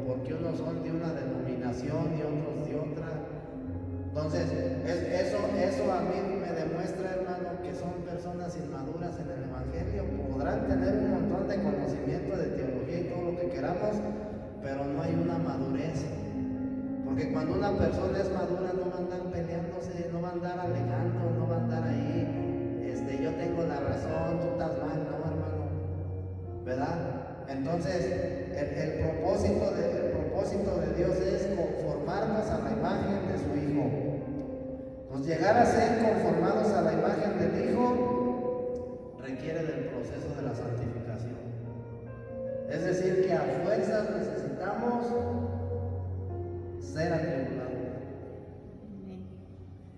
porque unos son de una denominación y otros de otra. Entonces, eso a mí me demuestra, hermano, que son personas inmaduras en el Evangelio. Podrán tener un montón de conocimiento de teología y todo lo que queramos, pero no hay una madurez. Porque cuando una persona es madura no va a andar peleándose, no va a andar alegando, no va a andar ahí, yo tengo la razón, tú estás mal, no, hermano, ¿verdad? Entonces, el propósito de Dios es conformarnos a la imagen de su Hijo. Pues llegar a ser conformados a la imagen del Hijo requiere del proceso de la santificación. Es decir, que a fuerzas necesitamos ser atribulados.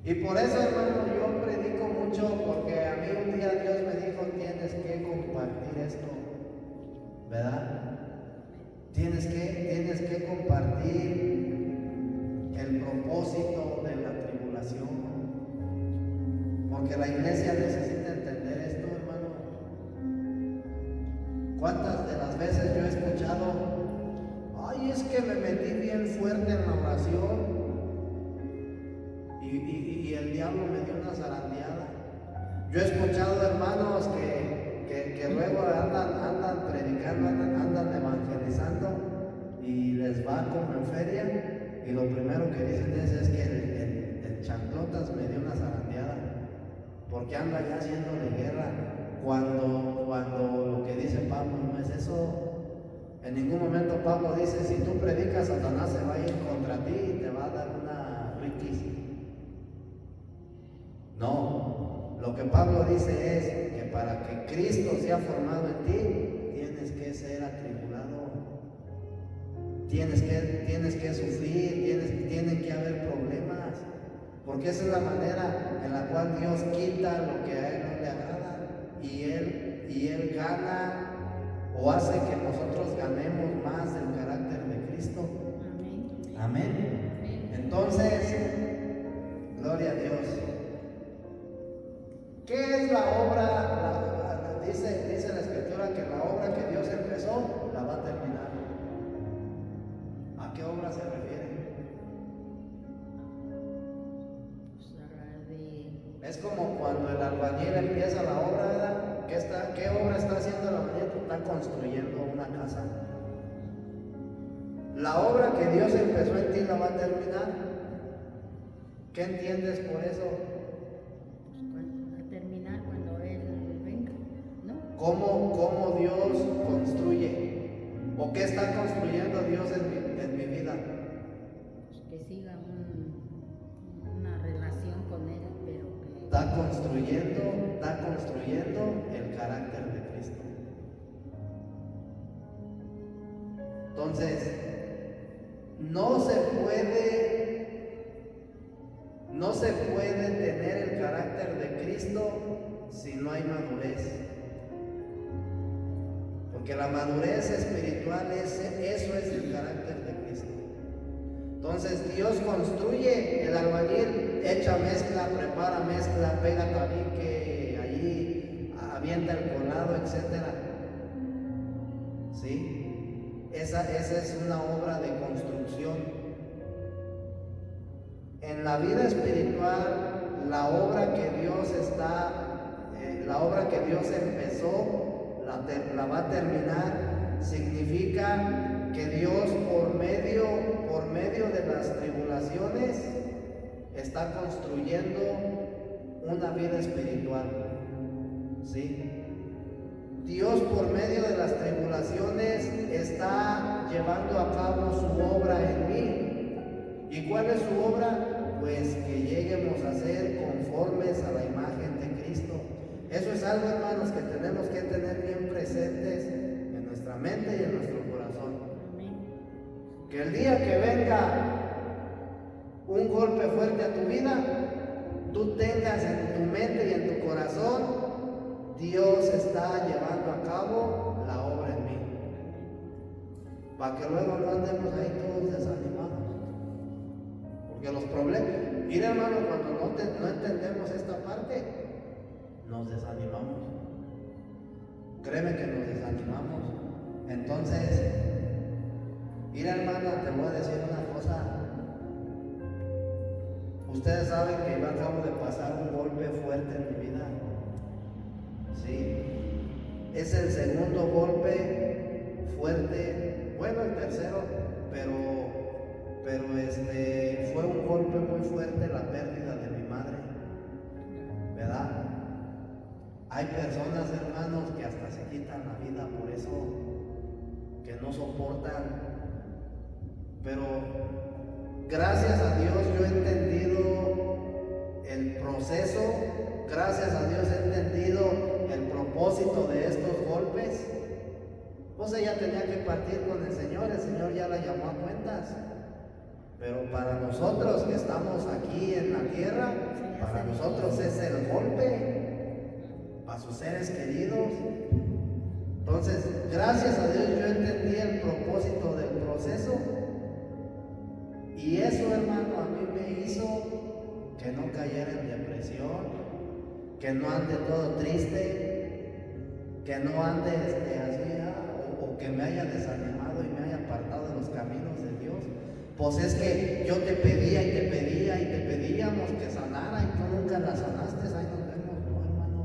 Y por eso, hermano, yo predico mucho, porque a mí un día Dios me dijo, tienes que compartir esto, ¿verdad? Tienes que compartir el propósito de la tribulación, porque la iglesia necesita entender esto, hermano. ¿Cuántas de las veces yo he escuchado, es que me metí bien fuerte en la oración y el diablo me dio una zarandeada? Yo he escuchado hermanos que luego andan predicando, andan evangelizando y les va como en feria, y lo primero que dicen es que el chanclotas me dio una zarandeada, porque anda ya haciéndole guerra, cuando lo que dice Pablo no es eso. En ningún momento Pablo dice, si tú predicas, Satanás se va a ir contra ti y te va a dar una riquis. No, lo que Pablo dice es que para que Cristo sea formado en ti, tienes que ser atribulado, tienes que sufrir, tienen que haber problemas, porque esa es la manera en la cual Dios quita lo que a Él no le agrada, y Él gana o hace que nosotros ganemos más del carácter de Cristo. Amén. Entonces, gloria a Dios. ¿Qué es la obra? Dice la Escritura que la obra que Dios empezó, la va a terminar. ¿A qué obra se refiere? Es como cuando el albañil empieza la obra, ¿verdad? ¿Qué obra está haciendo el albañil? Está construyendo una casa. La obra que Dios empezó en ti la va a terminar. ¿Qué entiendes por eso? Va a terminar cuando Él venga, ¿no? ¿Cómo Dios construye? ¿O qué está construyendo Dios en mi vida? Que siga una relación con Él, pero que Está construyendo el carácter de Cristo. Entonces, no se puede tener el carácter de Cristo si no hay madurez. Porque la madurez espiritual, eso es el carácter de Cristo. Entonces Dios construye, el albañil echa mezcla, prepara mezcla, pega tabique, allí avienta el colado, etc. ¿Sí? Esa es una obra de construcción. En la vida espiritual, la obra que Dios empezó, la va a terminar. Significa que Dios por medio de las tribulaciones está construyendo una vida espiritual. ¿Sí? Dios por medio de las tribulaciones está llevando a cabo su obra en mí. ¿Y cuál es su obra? Pues que lleguemos a ser conformes a la imagen de Cristo. Eso es algo, hermanos, que tenemos que tener bien presentes en nuestra mente y en nuestro corazón. Que el día que venga un golpe fuerte a tu vida, tú tengas en tu mente y en tu corazón, Dios está llevando a cabo la obra en mí. Para que luego no andemos ahí todos desanimados. Porque los problemas, mira, hermano, cuando no entendemos esta parte, nos desanimamos. Créeme que nos desanimamos. Entonces, mira, hermana, te voy a decir una cosa. Ustedes saben que yo acabo de pasar un golpe fuerte en mi vida. Sí. Es el segundo golpe fuerte, bueno, el tercero, pero fue un golpe muy fuerte la pérdida de mi madre, ¿verdad? Hay personas, hermanos, que hasta se quitan la vida por eso, que no soportan. Pero gracias a Dios yo he entendido el proceso, gracias a Dios he entendido el propósito de estos golpes. Pues ella tenía que partir con el Señor ya la llamó a cuentas. Pero para nosotros que estamos aquí en la tierra, para nosotros es el golpe, para sus seres queridos. Entonces, gracias a Dios yo entendí el propósito del proceso. Y eso, hermano, a mí me hizo que no cayera en depresión, que no ande todo triste, que no ande así, o que me haya desanimado y me haya apartado de los caminos de Dios. Pues es que yo te pedía y te pedía y te pedíamos que sanara y tú nunca la sanaste. Ahí nos vemos, no, hermano.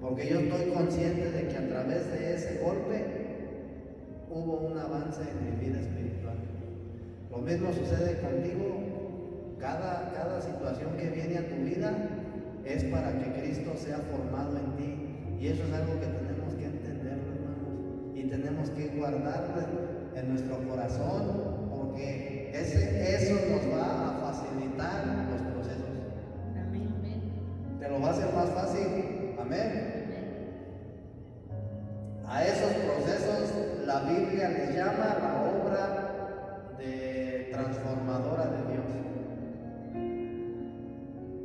Porque yo estoy consciente de que a través de ese golpe hubo un avance en mi vida espiritual. Lo mismo sucede contigo. Cada situación que viene a tu vida es para que Cristo sea formado en ti. Y eso es algo que tenemos que entender, hermanos. Y tenemos que guardarlo en nuestro corazón, porque eso nos va a facilitar los procesos. Amén. Te lo va a hacer más fácil. Amén. A esos procesos la Biblia les llama la obra transformadora de Dios.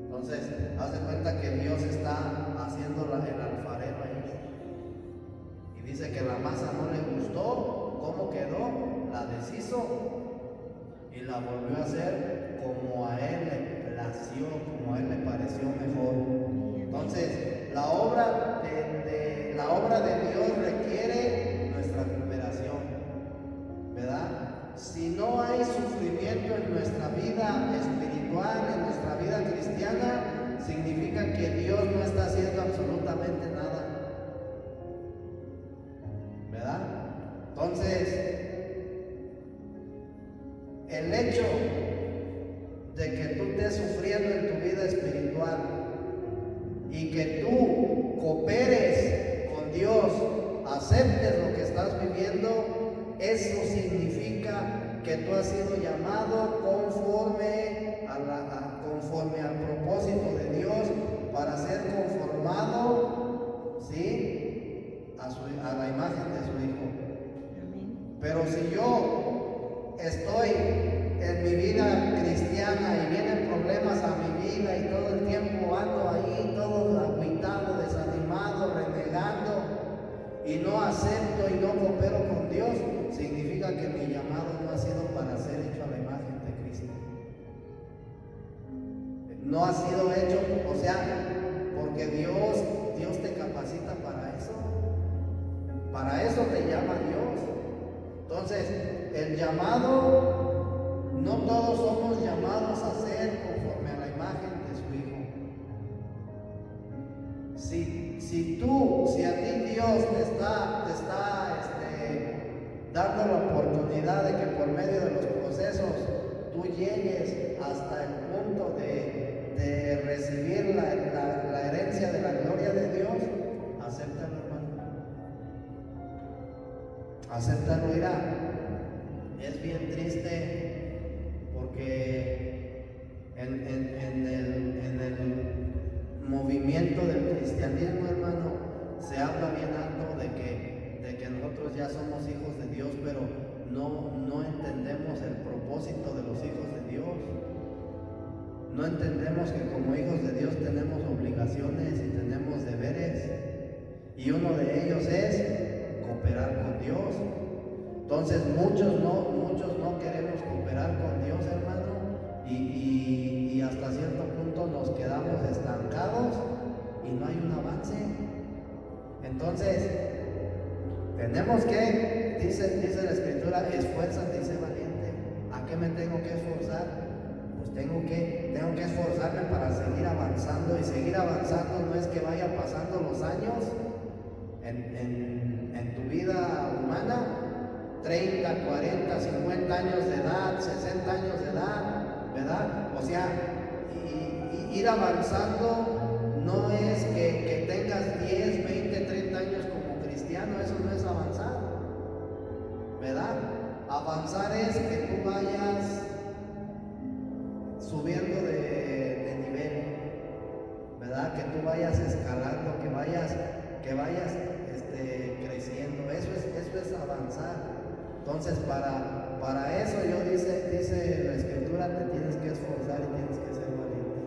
Entonces, haz de cuenta que Dios está haciendo el alfarero ahí. Y dice que la masa no le gustó. ¿Cómo quedó? La deshizo y la volvió a hacer como a él le plació, como a él le pareció mejor. Entonces, la obra de Dios requiere nuestra cooperación, ¿verdad? Si no hay sufrimiento en nuestra vida espiritual, en nuestra vida cristiana, significa que Dios no está haciendo absolutamente nada, ¿verdad? Entonces, el hecho de que tú estés sufriendo en tu vida espiritual y que tú cooperes con Dios, aceptes lo que estás viviendo, viviendo, eso significa que tú has sido llamado conforme al propósito de Dios para ser conformado, ¿sí?, a la imagen de su Hijo. Amén. Pero si yo estoy en mi vida cristiana y vienen problemas a mi vida y todo el tiempo ando ahí todo agüitado, desanimado, renegando y no acepto y no coopero con Dios, significa que mi llamado no ha sido para ser hecho a la imagen de Cristo. No ha sido hecho, o sea, porque Dios te capacita para eso. Para eso te llama Dios. Entonces, el llamado, no todos somos llamados a ser conforme a la imagen de su Hijo. Si a ti Dios te está dando la oportunidad de que por medio de los procesos tú llegues hasta el punto de recibir la herencia de la gloria de Dios, acéptalo, hermano. Acéptalo, mira. Es bien triste porque en el movimiento del cristianismo, hermano, se habla bien alto de que nosotros ya somos hijos de Dios, pero no entendemos el propósito de los hijos de Dios. No entendemos que como hijos de Dios tenemos obligaciones y tenemos deberes, y uno de ellos es cooperar con Dios. Entonces muchos no queremos cooperar con Dios, hermano, y hasta cierto punto nos quedamos estancados y no hay un avance. Entonces tenemos que, dice la Escritura, esfuérzate y sé valiente. ¿A qué me tengo que esforzar? Pues tengo que esforzarme para seguir avanzando, y seguir avanzando no es que vaya pasando los años en tu vida humana, 30, 40, 50 años de edad, 60 años de edad, ¿verdad? O sea, ir avanzando no es que tengas 10, 20, 30 años como cristiano, eso no es avanzar, ¿verdad? Avanzar es que tú vayas subiendo de nivel, ¿verdad? Que tú vayas escalando, que vayas creciendo. Eso es avanzar. Entonces, para eso dice la Escritura, te tienes que esforzar y tienes que ser valiente.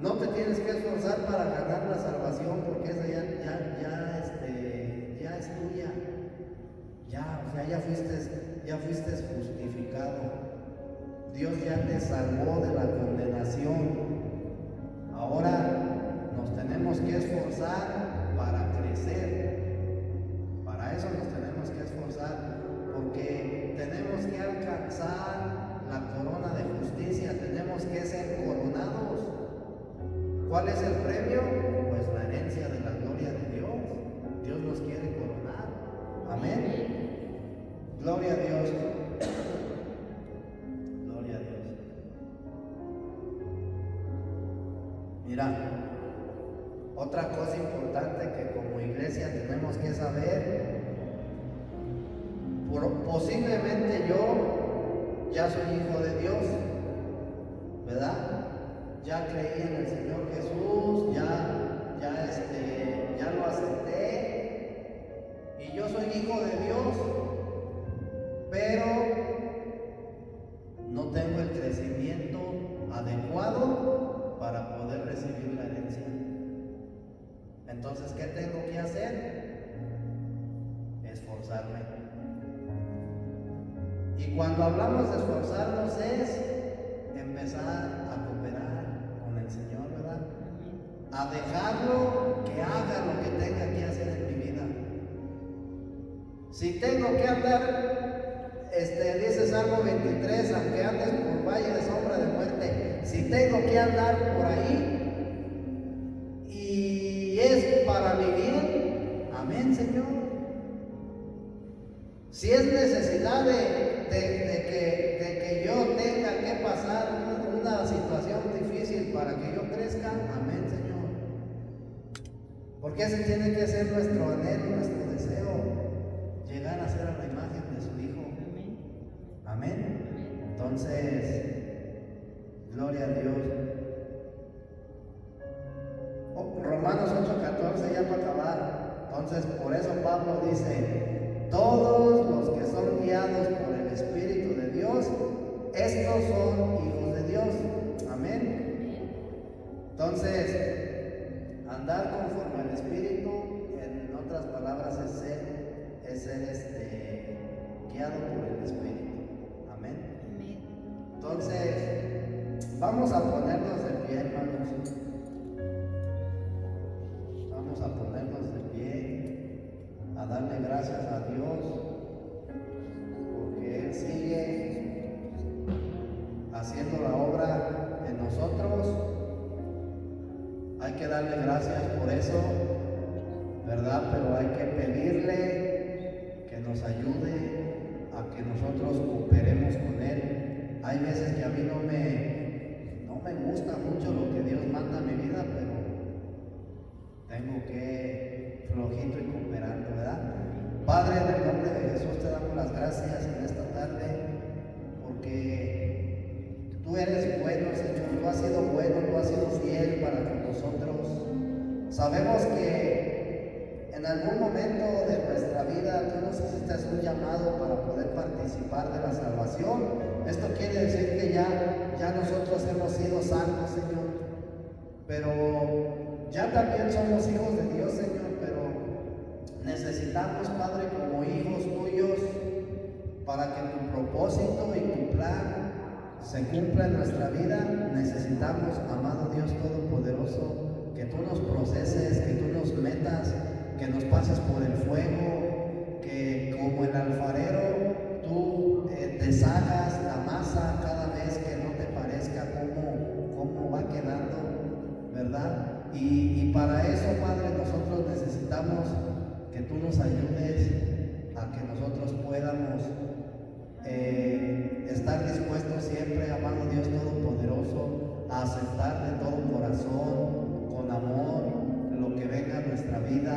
No te tienes que esforzar para ganar la salvación, porque esa ya es tuya. O sea, ya fuiste justificado. Dios ya te salvó de la condenación. Ahora nos tenemos que esforzar para crecer. Para eso nos tenemos que esforzar, porque tenemos que alcanzar la corona de justicia, tenemos que ser coronados. ¿Cuál es el premio? Pues la herencia de la gloria de Dios. Dios nos quiere coronar. Amén. Gloria a Dios. Gloria a Dios. Mira, otra cosa importante que como iglesia tenemos que saber, posiblemente yo ya soy hijo de Dios, ¿verdad? Ya creí en el Señor Jesús, ya lo acepté y yo soy hijo de Dios, pero no tengo el crecimiento adecuado para poder recibir la herencia. Entonces, ¿qué tengo que hacer? Esforzarme. Y cuando hablamos de esforzarnos es empezar a cooperar con el Señor, ¿verdad? A dejarlo que haga lo que tenga que hacer en mi vida. Si tengo que andar, dice Salmo 23, aunque andes por valle de sombra de muerte, si tengo que andar por ahí y es para mi bien, amén, Señor. Si es necesidad de que yo tenga que pasar una situación difícil para que yo crezca, amén, Señor. Porque ese tiene que ser nuestro anhelo, nuestro deseo. llegar a ser a la imagen de su Hijo. Amén. Amén. Entonces, gloria a Dios. Romanos 8:14, ya para acabar. Entonces, por eso Pablo dice: todos los que son guiados por el Espíritu de Dios, estos son hijos de Dios. Amén. Entonces, andar conforme al Espíritu, en otras palabras, es ser guiado por el Espíritu. Amén. Entonces, vamos a ponernos de pie, hermanos. Vamos a ponernos de pie, a darle gracias a Dios, porque Él sigue haciendo la obra en nosotros. Hay que darle gracias por eso, ¿verdad? Pero hay que pedirle que nos ayude a que nosotros cooperemos con Él. Hay veces que a mí no me gusta mucho lo que Dios manda a mi vida, pero tengo que flojito y cooperando, ¿verdad? Padre, en el nombre de Jesús te damos las gracias en esta tarde, porque tú eres bueno, Señor. Tú has sido bueno, tú has sido fiel para con nosotros. Sabemos que en algún momento de nuestra vida tú nos hiciste un llamado para poder participar de la salvación. Esto quiere decir que ya nosotros hemos sido salvos, Señor, pero ya también somos hijos de Dios, Señor. Pero necesitamos, Padre, como hijos tuyos, para que tu propósito y tu plan se cumpla en nuestra vida. Necesitamos, amado Dios Todopoderoso, que tú nos proceses, que tú nos metas, que nos pases por el fuego, que como el alfarero tú deshagas la masa cada vez que no te parezca cómo va quedando, ¿verdad? Y para eso, Padre, nosotros necesitamos que tú nos ayudes a que nosotros podamos estar dispuestos siempre, amado Dios Todopoderoso, a aceptar de todo corazón, con amor, lo que venga a nuestra vida,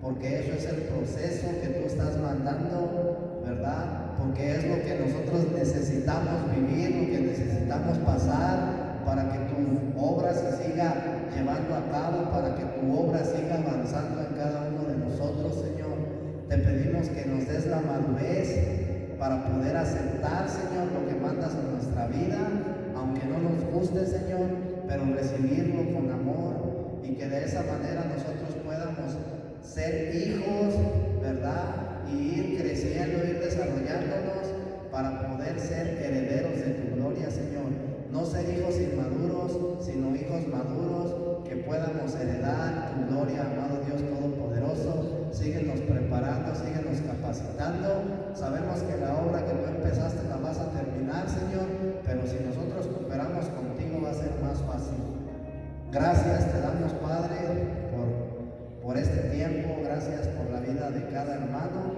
porque eso es el proceso que tú estás mandando, ¿verdad? Porque es lo que nosotros necesitamos vivir, lo que necesitamos pasar, para que tu obra se siga llevando a cabo, para que tu obra siga avanzando en cada uno de nosotros, Señor. Te pedimos que nos des la madurez para poder aceptar, Señor, lo que mandas en nuestra vida, aunque no nos guste, Señor, pero recibirlo con amor, y que de esa manera nosotros podamos ser hijos, ¿verdad? Y ir creciendo, ir desarrollándonos para poder ser herederos de tu gloria, Señor. No ser hijos inmaduros, sino hijos maduros, que podamos heredar tu gloria, amado Dios Todopoderoso. Síguenos preparando, síguenos capacitando. Sabemos que la obra que tú empezaste la vas a terminar, Señor, pero si nosotros cooperamos contigo va a ser más fácil. Gracias te damos, Padre, por este tiempo. Gracias por la vida de cada hermano.